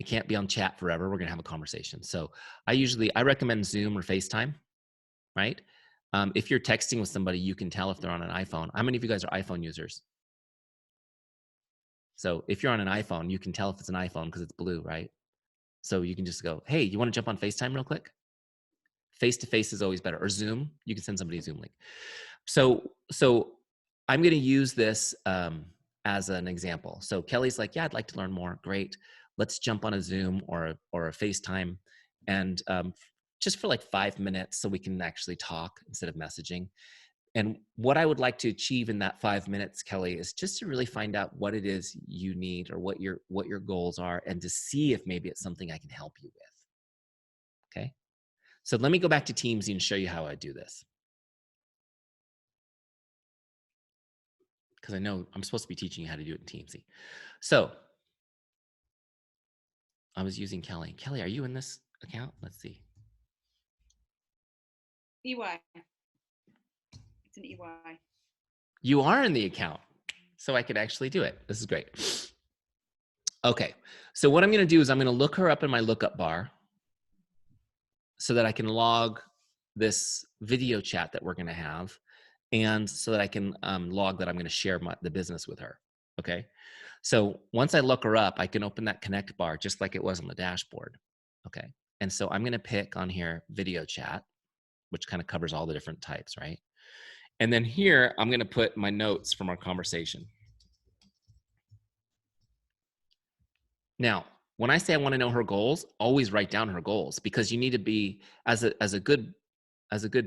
It can't be on chat forever. We're going to have a conversation. So I recommend Zoom or FaceTime, right? If you're texting with somebody, you can tell if they're on an iPhone. How many of you guys are iPhone users? So if you're on an iPhone, you can tell if it's an iPhone because it's blue, right? So you can just go, hey, you want to jump on FaceTime real quick? Face-to-face is always better. Or Zoom, you can send somebody a Zoom link. So I'm going to use this as an example. So Kelly's like, yeah, I'd like to learn more. Great. Let's jump on a Zoom or a FaceTime and just for like 5 minutes so we can actually talk instead of messaging. And what I would like to achieve in that 5 minutes, Kelly, is just to really find out what it is you need or what your goals are, and to see if maybe it's something I can help you with. Okay. So let me go back to Teamzy and show you how I do this. Because I know I'm supposed to be teaching you how to do it in Teamzy. So I was using Kelly. Kelly, are you in this account? Let's see. EY. It's an EY. You are in the account. So I could actually do it. This is great. Okay. So what I'm going to do is I'm going to look her up in my lookup bar so that I can log this video chat that we're going to have, and so that I can log that I'm going to share the business with her. Okay. So once I look her up, I can open that connect bar just like it was on the dashboard. Okay. And so I'm going to pick on here video chat, which kind of covers all the different types, right? And then here, I'm going to put my notes from our conversation. Now, when I say I want to know her goals, always write down her goals, because you need to be, as a good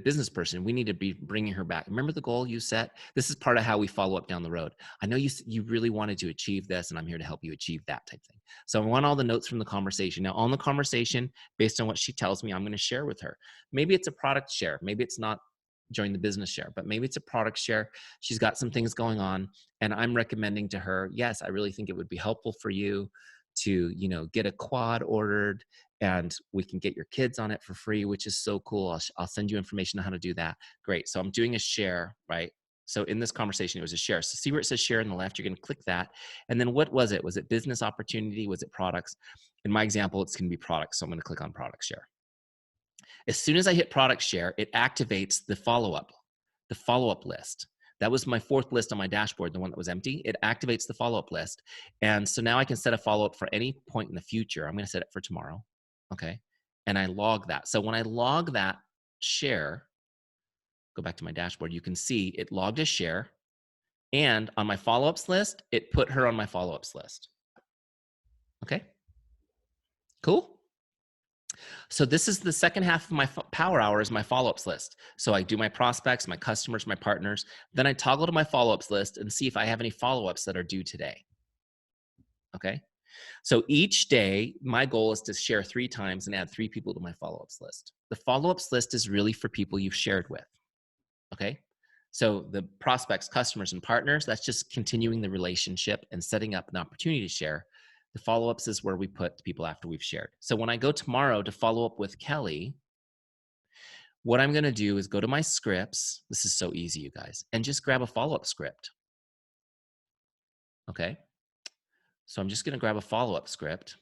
business person, we need to be bringing her back. Remember the goal you set? This is part of how we follow up down the road. I know you really wanted to achieve this, and I'm here to help you achieve that type thing. So I want all the notes from the conversation. Now, on the conversation, based on what she tells me, I'm going to share with her. Maybe it's a product share. Maybe it's not join the business share, but maybe it's a product share. She's got some things going on, and I'm recommending to her, yes, I really think it would be helpful for you to, get a quad ordered, and we can get your kids on it for free, which is so cool. I'll send you information on how to do that. Great. So I'm doing a share, right? So in this conversation, it was a share. So see where it says share on the left, you're going to click that. And then what was it? Was it business opportunity? Was it products? In my example, it's going to be products. So I'm going to click on product share. As soon as I hit product share, it activates the follow-up list. That was my fourth list on my dashboard, the one that was empty. It activates the follow-up list. And so now I can set a follow-up for any point in the future. I'm going to set it for tomorrow. Okay. And I log that. So when I log that share, go back to my dashboard, you can see it logged a share. And on my follow-ups list, it put her on my follow-ups list. Okay, cool. So this is the second half of my power hour is my follow-ups list. So I do my prospects, my customers, my partners. Then I toggle to my follow-ups list and see if I have any follow-ups that are due today. Okay. So each day, my goal is to share 3 times and add 3 people to my follow-ups list. The follow-ups list is really for people you've shared with. Okay. So the prospects, customers, and partners, that's just continuing the relationship and setting up an opportunity to share. The follow-ups is where we put people after we've shared. So when I go tomorrow to follow up with Kelly, what I'm going to do is go to my scripts. This is so easy, you guys, and just grab a follow-up script. Okay. So I'm just going to grab a follow-up script.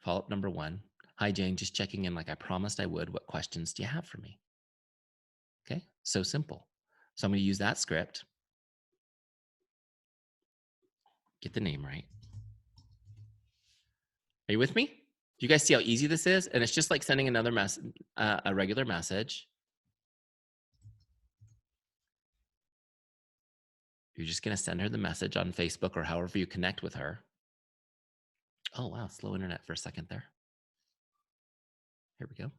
Follow-up number 1. Hi, Jane, just checking in like I promised I would. What questions do you have for me? Okay, so simple. So I'm going to use that script. Get the name right. Are you with me? Do you guys see how easy this is? And it's just like sending another message, a regular message. You're just going to send her the message on Facebook or however you connect with her. Oh, wow, slow internet for a second there. Here we go.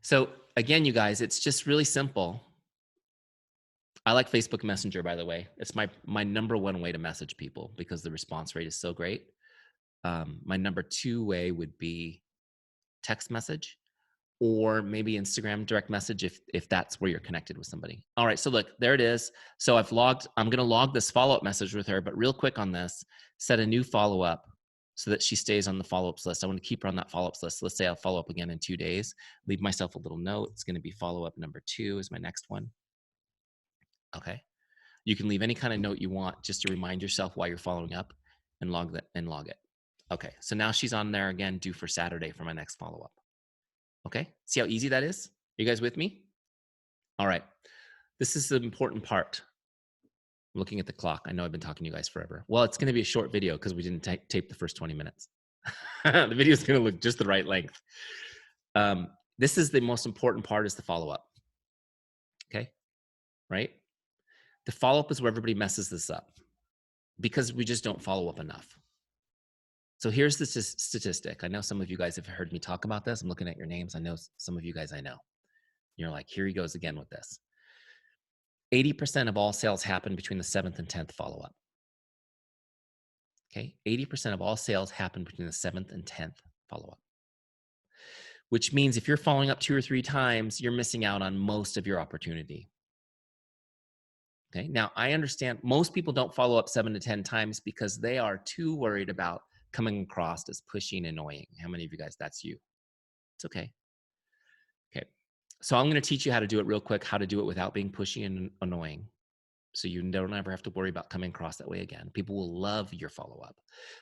So again, you guys, it's just really simple. I like Facebook Messenger, by the way. It's my number 1 way to message people because the response rate is so great. My number 2 way would be text message or maybe Instagram direct message if that's where you're connected with somebody. All right, so look, there it is. So I'm going to log this follow-up message with her, but real quick on this, set a new follow-up so that she stays on the follow-ups list. I want to keep her on that follow-ups list. Let's say I'll follow up again in 2 days. Leave myself a little note. It's going to be follow-up number 2 is my next one. Okay. You can leave any kind of note you want just to remind yourself why you're following up and log it. Okay, so now she's on there again, due for Saturday for my next follow-up. Okay, see how easy that is? Are you guys with me? All right, this is the important part. I'm looking at the clock. I know I've been talking to you guys forever. Well, it's gonna be a short video because we didn't tape the first 20 minutes. The video is gonna look just the right length. This is the most important part is the follow-up. Okay, right? The follow-up is where everybody messes this up because we just don't follow up enough. So here's the statistic. I know some of you guys have heard me talk about this. I'm looking at your names. I know some of you guys I know. You're like, here he goes again with this. 80% of all sales happen between the 7th and 10th follow-up. Okay, 80% of all sales happen between the 7th and 10th follow-up. Which means if you're following up 2 or 3 times, you're missing out on most of your opportunity. Okay, now I understand most people don't follow up 7 to 10 times because they are too worried about coming across as pushy and annoying. How many of you guys, that's you? It's okay. Okay, so I'm going to teach you how to do it real quick, how to do it without being pushy and annoying. So you don't ever have to worry about coming across that way again. People will love your follow-up.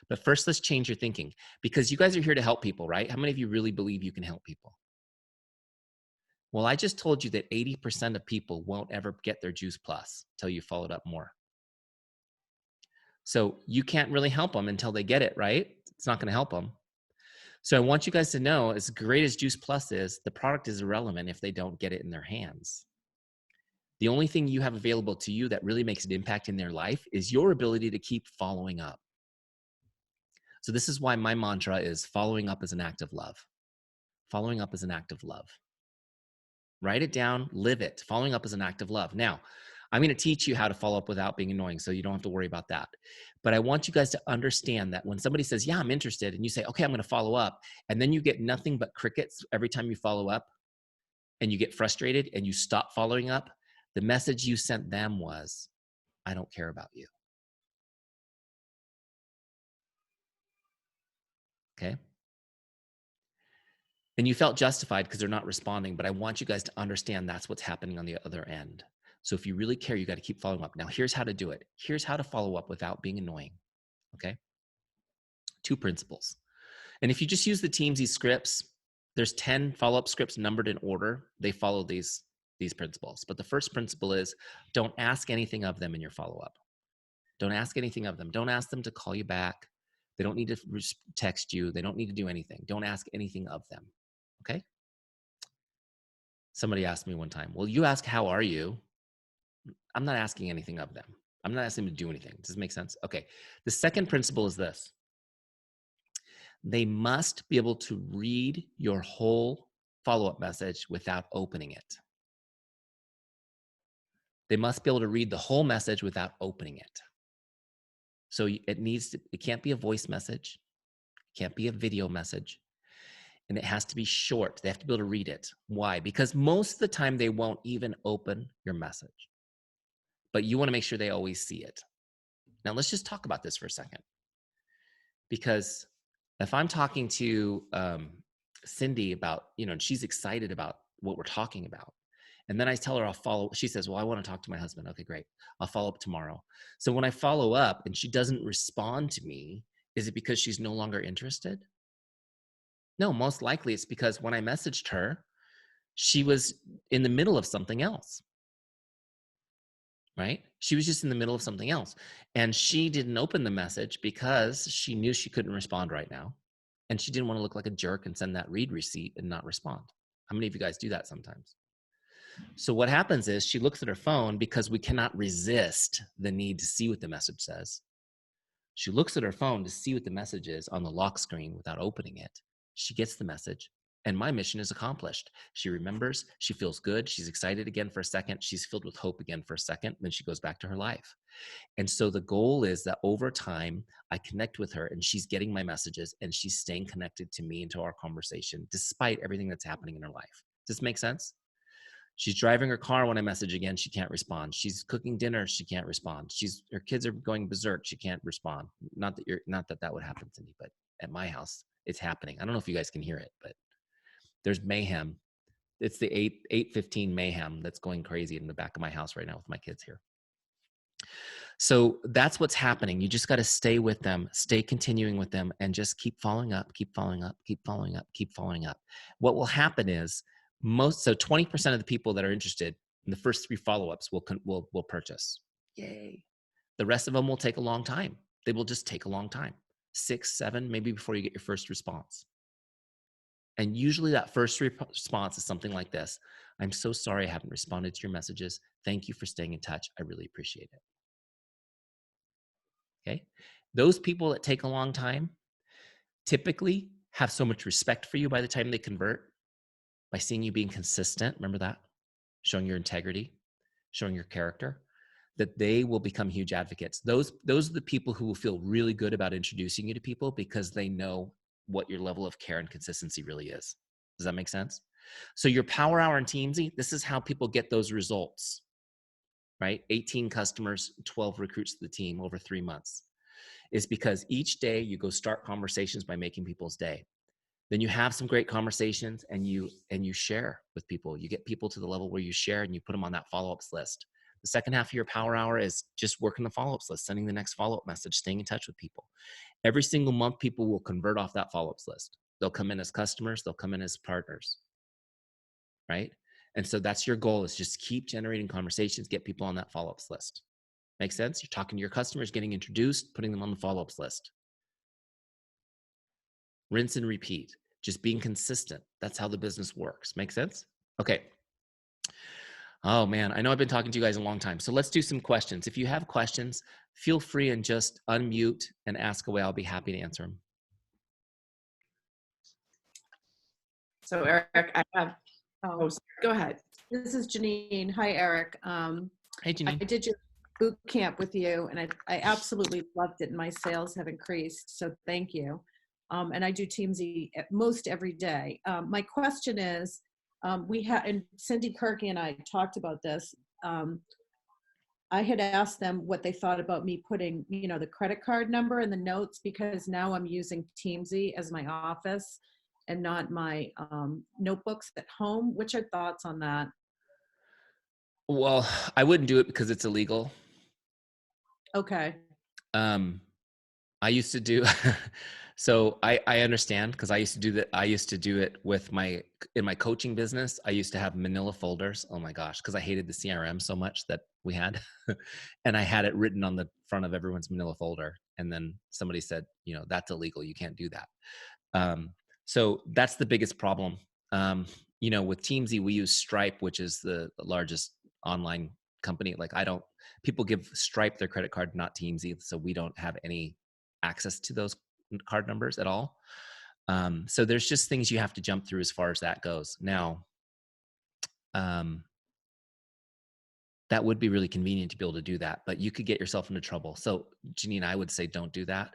But first, let's change your thinking because you guys are here to help people, right? How many of you really believe you can help people? Well, I just told you that 80% of people won't ever get their juice plus until you followed up more. So you can't really help them until they get it, right? It's not going to help them. So I want you guys to know, as great as Juice Plus is, the product is irrelevant if they don't get it in their hands. The only thing you have available to you that really makes an impact in their life is your ability to keep following up. So this is why my mantra is following up is an act of love. Following up is an act of love. Write it down, live it. Following up is an act of love. Now, I'm going to teach you how to follow up without being annoying, so you don't have to worry about that. But I want you guys to understand that when somebody says, yeah, I'm interested, and you say, okay, I'm going to follow up, and then you get nothing but crickets every time you follow up, and you get frustrated and you stop following up, the message you sent them was, I don't care about you. Okay? And you felt justified because they're not responding, but I want you guys to understand that's what's happening on the other end. So if you really care, you got to keep following up. Now, here's how to do it. Here's how to follow up without being annoying. Okay? 2 principles. And if you just use the Teamzy scripts, there's 10 follow-up scripts numbered in order. They follow these principles. But the first principle is don't ask anything of them in your follow-up. Don't ask anything of them. Don't ask them to call you back. They don't need to text you. They don't need to do anything. Don't ask anything of them. Okay? Somebody asked me one time, well, you ask, how are you? I'm not asking anything of them. I'm not asking them to do anything. Does this make sense? Okay. The second principle is this. They must be able to read your whole follow-up message without opening it. They must be able to read the whole message without opening it. So it can't be a voice message. It can't be a video message. And it has to be short. They have to be able to read it. Why? Because most of the time they won't even open your message. But you want to make sure they always see it. Now let's just talk about this for a second. Because if I'm talking to CynDee about, and she's excited about what we're talking about, and then I tell her I'll follow, she says, well, I want to talk to my husband. Okay, great. I'll follow up tomorrow. So when I follow up and she doesn't respond to me, is it because she's no longer interested? No, most likely it's because when I messaged her, she was in the middle of something else, right? She was just in the middle of something else. And she didn't open the message because she knew she couldn't respond right now. And she didn't want to look like a jerk and send that read receipt and not respond. How many of you guys do that sometimes? So what happens is she looks at her phone because we cannot resist the need to see what the message says. She looks at her phone to see what the message is on the lock screen without opening it. She gets the message and my mission is accomplished. She remembers, she feels good, she's excited again for a second, she's filled with hope again for a second, then she goes back to her life. And so the goal is that over time, I connect with her and she's getting my messages and she's staying connected to me and to our conversation despite everything that's happening in her life. Does this make sense? She's driving her car when I message again, she can't respond. She's cooking dinner, she can't respond. Her kids are going berserk, she can't respond. Not that that would happen to me, but at my house, it's happening. I don't know if you guys can hear it, but there's mayhem. It's the 8:15 mayhem that's going crazy in the back of my house right now with my kids here. So that's what's happening. You just got to stay with them, stay continuing with them, and just keep following up, keep following up, keep following up, keep following up. What will happen is 20% of the people that are interested in the first 3 follow-ups will purchase. Yay. The rest of them will take a long time. They will just take a long time. 6, 7, maybe before you get your first response. And usually that first response is something like this. I'm so sorry I haven't responded to your messages. Thank you for staying in touch. I really appreciate it. Okay. Those people that take a long time typically have so much respect for you by the time they convert by seeing you being consistent. Remember that? Showing your integrity, showing your character, that they will become huge advocates. Those are the people who will feel really good about introducing you to people because they know what your level of care and consistency really is. Does that make sense? So your power hour and Teamzy, this is how people get those results, right? 18 customers, 12 recruits to the team over 3 months. Is because each day you go start conversations by making people's day. Then you have some great conversations and you share with people. You get people to the level where you share and you put them on that follow-ups list. The second half of your power hour is just working the follow-ups list, sending the next follow-up message, staying in touch with people. Every single month, people will convert off that follow-ups list. They'll come in as customers, they'll come in as partners, right? And so that's your goal, is just keep generating conversations, get people on that follow-ups list. Make sense? You're talking to your customers, getting introduced, putting them on the follow-ups list. Rinse and repeat, just being consistent. That's how the business works. Make sense? Okay. Oh man, I know I've been talking to you guys a long time. So let's do some questions. If you have questions, feel free and just unmute and ask away. I'll be happy to answer them. So Eric, I have, Oh, sorry, go ahead. this is Janine. Hi, Eric. Hey, I Janine. did your boot camp with you, and I absolutely loved it, and my sales have increased, so thank you. And I do Teamzy at most every day. My question is, and CynDee Kirky and I talked about this. I had asked them what they thought about me putting, the credit card number in the notes, because now I'm using Teamzy as my office and not my notebooks at home. What's your thoughts on that? Well, I wouldn't do it because it's illegal. Okay. I used to do, so I understand, because I used to do that. I used to do it with in my coaching business. I used to have manila folders. Oh my gosh. Cause I hated the CRM so much that we had, and I had it written on the front of everyone's manila folder. And then somebody said, that's illegal. You can't do that. So that's the biggest problem. you know, with Teamzy, we use Stripe, which is the largest online company. Like people give Stripe their credit card, not Teamzy. So we don't have any access to those card numbers at all. So there's just things you have to jump through as far as that goes. Now, that would be really convenient to be able to do that, but you could get yourself into trouble. So Janine, I would say don't do that.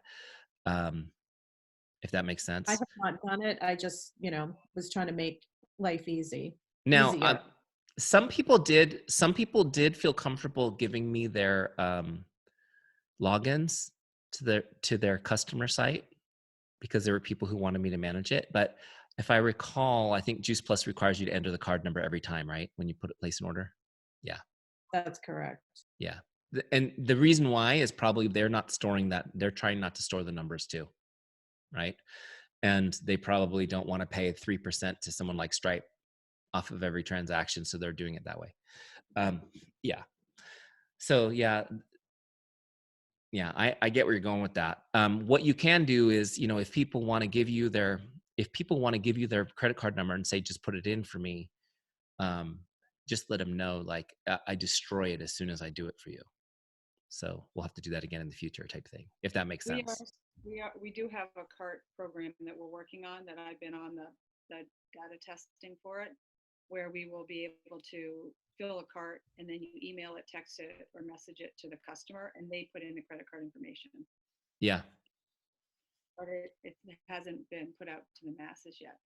If that makes I sense. have not done it. I just, was trying to make life Now, easier. some people did feel comfortable giving me their logins to their customer site because there were people who wanted me to manage it. But if I recall, I think Juice Plus requires you to enter the card number every time, right? When you place an order. Yeah. That's correct. Yeah. And the reason why is probably they're not storing that. They're trying not to store the numbers too. Right. And they probably don't want to pay 3% to someone like Stripe off of every transaction. So they're doing it that way. Yeah. So yeah, I get where you're going with that. What you can do is, if people want to give you their credit card number and say, just put it in for me, just let them know, like, I destroy it as soon as I do it for you. So we'll have to do that again in the future type thing, if that makes sense. We do have a cart program that we're working on, that I've been on the data testing for it, where we will be able to fill a cart and then you email it, text it, or message it to the customer, and they put in the credit card information. Yeah. But it hasn't been put out to the masses yet.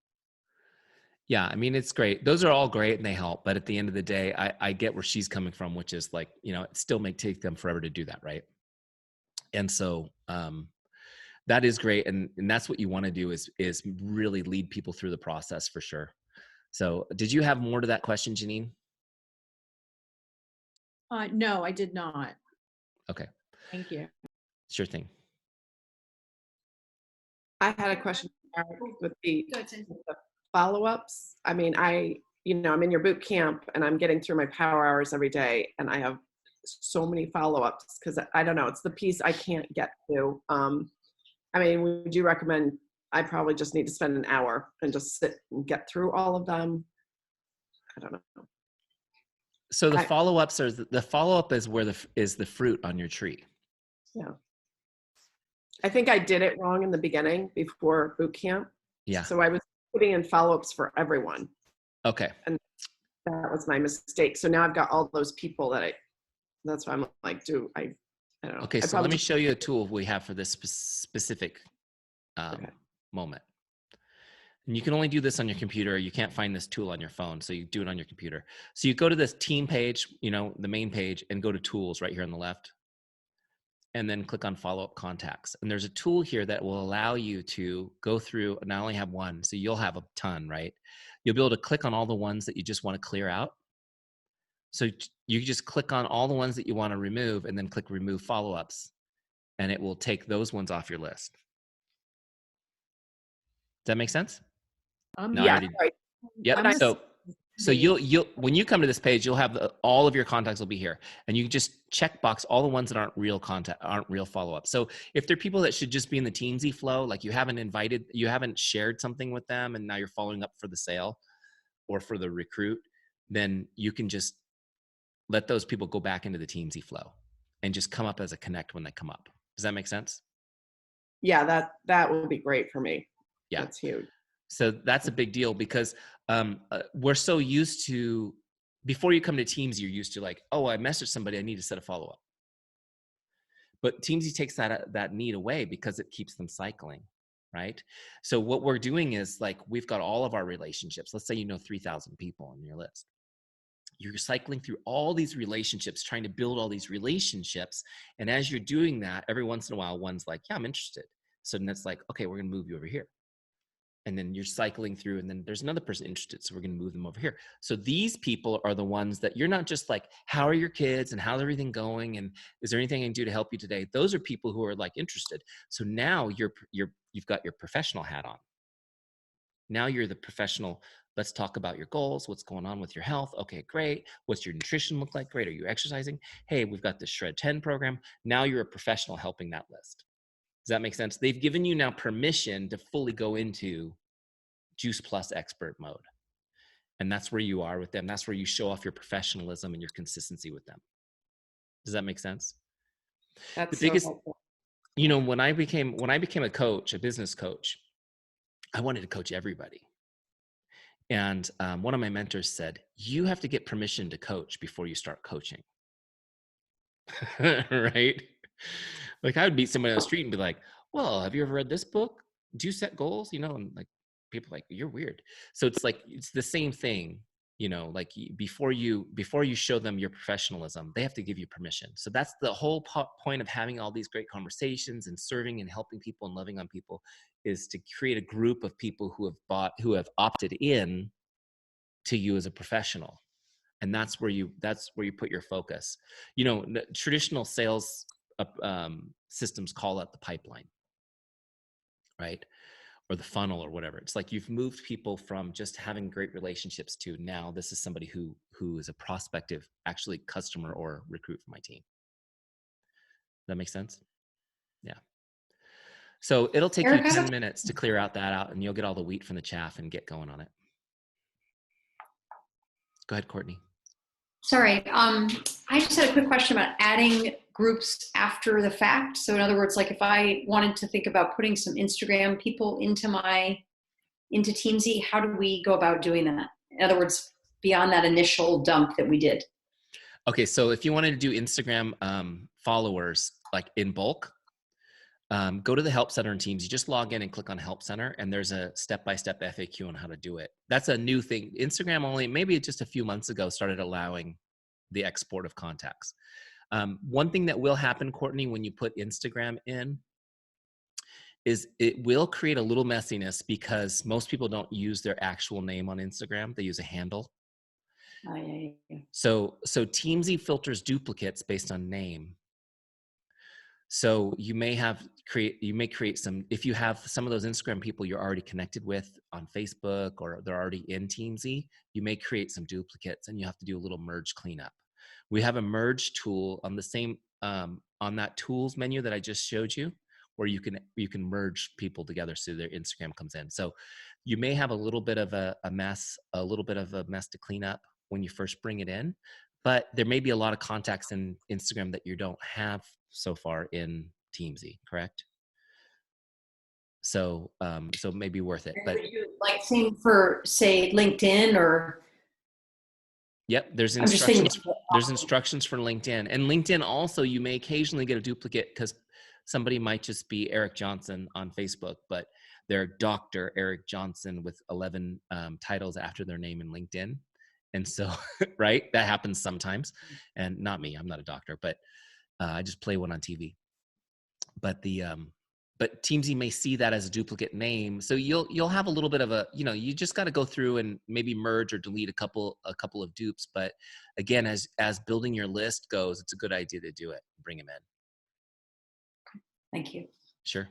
Yeah, I mean, it's great. Those are all great and they help. But at the end of the day, I get where she's coming from, which is like, it still may take them forever to do that, right? And so that is great. And that's what you want to do is really lead people through the process for sure. So did you have more to that question, Janine? No, I did not. Okay. Thank you. Sure thing. I had a question with the follow-ups. I mean, I'm in your boot camp and I'm getting through my power hours every day, and I have so many follow-ups because I don't know, it's the piece I can't get to. I mean, would you recommend I probably just need to spend an hour and just sit and get through all of them? I don't know. So the follow-ups are the follow-up is where is the fruit on your tree. Yeah. I think I did it wrong in the beginning before boot camp. Yeah. So I was putting in follow-ups for everyone. Okay. And that was my mistake. So now I've got all those people that's why I'm like, I don't know. Okay. So let me show you a tool we have for this specific moment. And you can only do this on your computer. You can't find this tool on your phone. So you do it on your computer. So you go to this team page, the main page, and go to tools right here on the left. And then click on follow-up contacts. And there's a tool here that will allow you to go through, and I only have one, so you'll have a ton, right? You'll be able to click on all the ones that you just want to clear out. So you just click on all the ones that you want to remove and then click remove follow-ups. And it will take those ones off your list. Does that make sense? No, yeah. Right. Yep. So you'll when you come to this page, you'll have all of your contacts will be here, and you can just check box all the ones that aren't real follow-up. So if they're people that should just be in the Teamzy flow, like you haven't shared something with them, and now you're following up for the sale or for the recruit, then you can just let those people go back into the Teamzy flow and just come up as a connect when they come up. Does that make sense? Yeah, that will be great for me. Yeah, that's huge. So that's a big deal because we're so used to, before you come to Teamzy, you're used to like, oh, I messaged somebody, I need to set a follow-up. But Teamzy takes that need away because it keeps them cycling, right? So what we're doing is like, we've got all of our relationships. Let's say 3,000 people on your list. You're cycling through all these relationships, trying to build all these relationships. And as you're doing that, every once in a while, one's like, yeah, I'm interested. So then it's like, okay, we're going to move you over here. And then you're cycling through, and then there's another person interested. So we're going to move them over here. So these people are the ones that you're not just like, how are your kids and how's everything going? And is there anything I can do to help you today? Those are people who are like interested. So now you've got your professional hat on. Now you're the professional. Let's talk about your goals. What's going on with your health? Okay, great. What's your nutrition look like? Great. Are you exercising? Hey, we've got the Shred 10 program. Now you're a professional helping that list. Does that make sense? They've given you now permission to fully go into Juice Plus expert mode. And that's where you are with them. That's where you show off your professionalism and your consistency with them. Does that make sense? The That's so biggest, helpful. you know, when I became a coach, a business coach, I wanted to coach everybody. And one of my mentors said, you have to get permission to coach before you start coaching. Right? Like I would meet somebody on the street and be like, well, have you ever read this book? Do you set goals? You know, and like people are like, you're weird. So it's like, it's the same thing, you know, like before you show them your professionalism, they have to give you permission. So that's the whole point of having all these great conversations and serving and helping people and loving on people, is to create a group of people who have opted in to you as a professional. And that's where you put your focus. You know, traditional sales systems call it the pipeline, right? Or the funnel or whatever. It's like you've moved people from just having great relationships to now this is somebody who is a prospective, actually customer or recruit for my team. That makes sense? Yeah. So it'll take you 10 minutes to clear out and you'll get all the wheat from the chaff and get going on it. Go ahead, Courtney. Sorry, I just had a quick question about adding groups after the fact. So in other words, like if I wanted to think about putting some Instagram people into Teamzy, how do we go about doing that? In other words, beyond that initial dump that we did. Okay, so if you wanted to do Instagram followers like in bulk, go to the Help Center in Teams. You just log in and click on Help Center, and there's a step-by-step FAQ on how to do it. That's a new thing. Instagram only, maybe just a few months ago, started allowing the export of contacts. One thing that will happen, Courtney, when you put Instagram in, is it will create a little messiness because most people don't use their actual name on Instagram. They use a handle. Yeah. So Teamzy filters duplicates based on name. So you may create some, if you have some of those Instagram people you're already connected with on Facebook or they're already in Teamzy, you may create some duplicates and you have to do a little merge cleanup. We have a merge tool on the same, on that tools menu that I just showed you, where you can merge people together so their Instagram comes in. So you may have a little bit of a mess to clean up when you first bring it in, but there may be a lot of contacts in Instagram that you don't have so far in Teamzy, correct? So so it may be worth it. But like same for say LinkedIn or. Yep, there's instructions. There's instructions for LinkedIn, and LinkedIn also you may occasionally get a duplicate because somebody might just be Eric Johnson on Facebook, but they're Dr. Eric Johnson with 11 titles after their name in LinkedIn. And so, right, that happens sometimes. And not me, I'm not a doctor, but I just play one on TV. But but Teamzy may see that as a duplicate name. So you'll have a little bit of a, you know, you just got to go through and maybe merge or delete a couple of dupes. But again, as building your list goes, it's a good idea to do it. Bring them in. Thank you. Sure.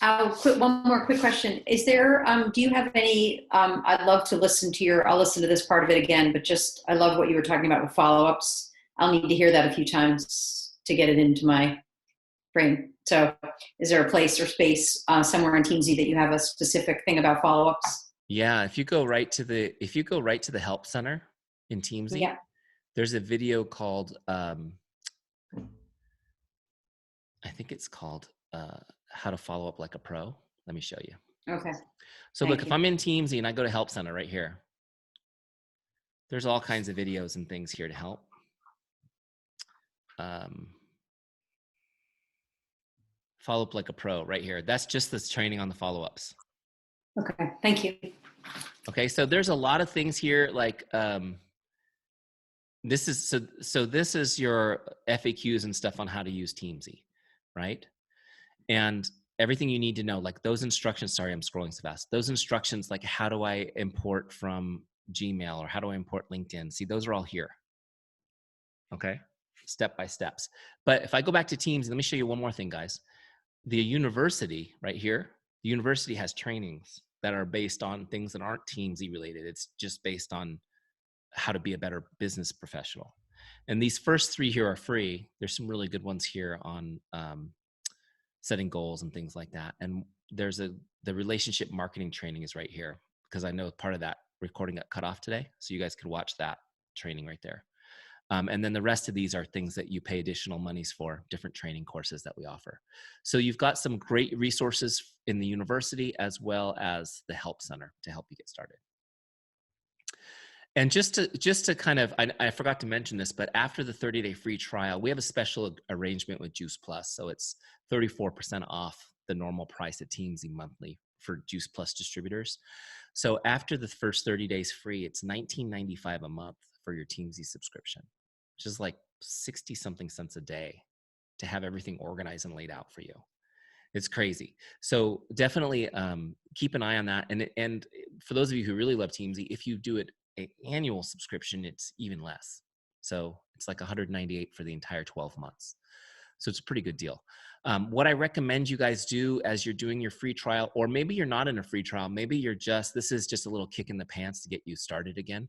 One more quick question. Is there, do you have any, I'd love to I'll listen to this part of it again, but just, I love what you were talking about with follow-ups. I'll need to hear that a few times to get it into my brain. So is there a place or space somewhere in Teamzy that you have a specific thing about follow-ups? Yeah. If you go right to the Help Center in Teamzy, yeah. There's a video called, I think it's called, How to Follow Up Like a Pro. Let me show you. Okay. So look, if I'm in Teamzy and I go to Help Center right here, there's all kinds of videos and things here to help. Follow up like a pro right here. That's just this training on the follow-ups. Okay, thank you. Okay, so there's a lot of things here like this is your FAQs and stuff on how to use Teamzy, right? And everything you need to know, like those instructions, sorry, I'm scrolling so fast. Those instructions, like how do I import from Gmail or how do I import LinkedIn? See, those are all here. Okay, step by steps. But if I go back to Teamzy, let me show you one more thing, guys. The university right here, the university has trainings that are based on things that aren't Teamzy related. It's just based on how to be a better business professional. And these first three here are free. There's some really good ones here on setting goals and things like that. And there's the relationship marketing training is right here because I know part of that recording got cut off today, so you guys could watch that training right there. And then the rest of these are things that you pay additional monies for, different training courses that we offer. So you've got some great resources in the university as well as the help center to help you get started. And just to kind of, I forgot to mention this, but after the 30-day free trial, we have a special arrangement with Juice Plus. So it's 34% off the normal price at Teamzy monthly for Juice Plus distributors. So after the first 30 days free, it's $19.95 a month for your Teamzy subscription, which is like 60 something cents a day to have everything organized and laid out for you. It's crazy. So definitely keep an eye on that. And for those of you who really love Teamzy, if you do it an annual subscription, it's even less. So it's like $198 for the entire 12 months. So it's a pretty good deal. What I recommend you guys do as you're doing your free trial, or maybe you're not in a free trial, maybe you're this is just a little kick in the pants to get you started again,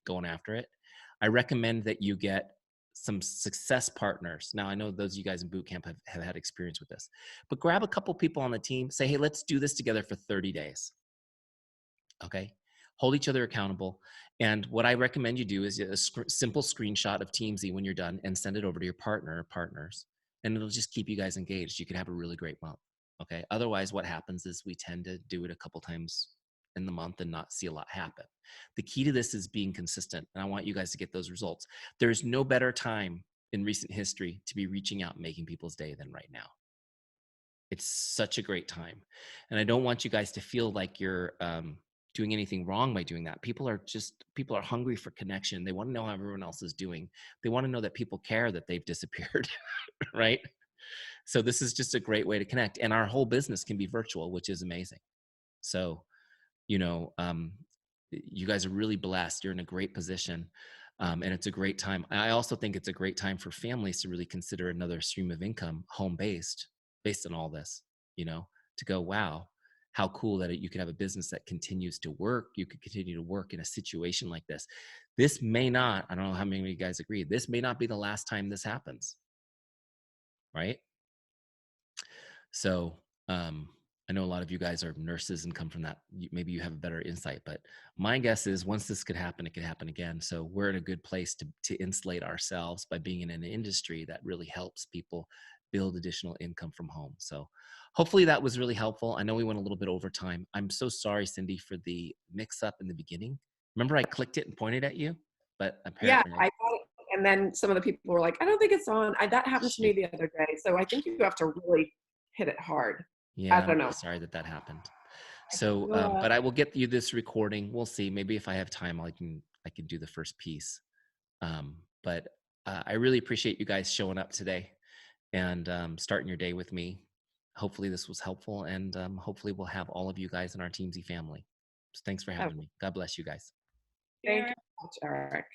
going after it. I recommend that you get some success partners. Now, I know those of you guys in boot camp have had experience with this, but grab a couple people on the team, say, hey, let's do this together for 30 days. Okay. Hold each other accountable. And what I recommend you do is a simple screenshot of Teamzy when you're done and send it over to your partner or partners, and it'll just keep you guys engaged. You could have a really great month. Okay. Otherwise, what happens is we tend to do it a couple times in the month and not see a lot happen. The key to this is being consistent, and I want you guys to get those results. There's no better time in recent history to be reaching out and making people's day than right now. It's such a great time. And I don't want you guys to feel like you're doing anything wrong by doing that. People are hungry for connection. They want to know how everyone else is doing. They want to know that people care that they've disappeared, right? So this is just a great way to connect. And our whole business can be virtual, which is amazing. So, you know, you guys are really blessed. You're in a great position. And it's a great time. I also think it's a great time for families to really consider another stream of income, home-based, based on all this, you know, to go, wow, how cool that you could have a business that continues to work. You could continue to work in a situation like this. This may not, I don't know how many of you guys agree, this may not be the last time this happens, right? So, I know a lot of you guys are nurses and come from that. Maybe you have a better insight, but my guess is once this could happen, it could happen again. So we're in a good place to insulate ourselves by being in an industry that really helps people build additional income from home. So hopefully that was really helpful. I know we went a little bit over time. I'm so sorry, CynDee, for the mix up in the beginning. Remember I clicked it and pointed at you, but Yeah, apparently I thought, and then some of the people were like, I don't think it's on. That happened to me the other day. So I think you have to really hit it hard. Yeah, I I'm don't know. really sorry that happened. So, Well, but I will get you this recording. We'll see. Maybe if I have time, I can do the first piece. But I really appreciate you guys showing up today and starting your day with me. Hopefully this was helpful, and hopefully we'll have all of you guys in our Teamzy family. So thanks for Oh, having me. God bless you guys. thank you so much, Eric.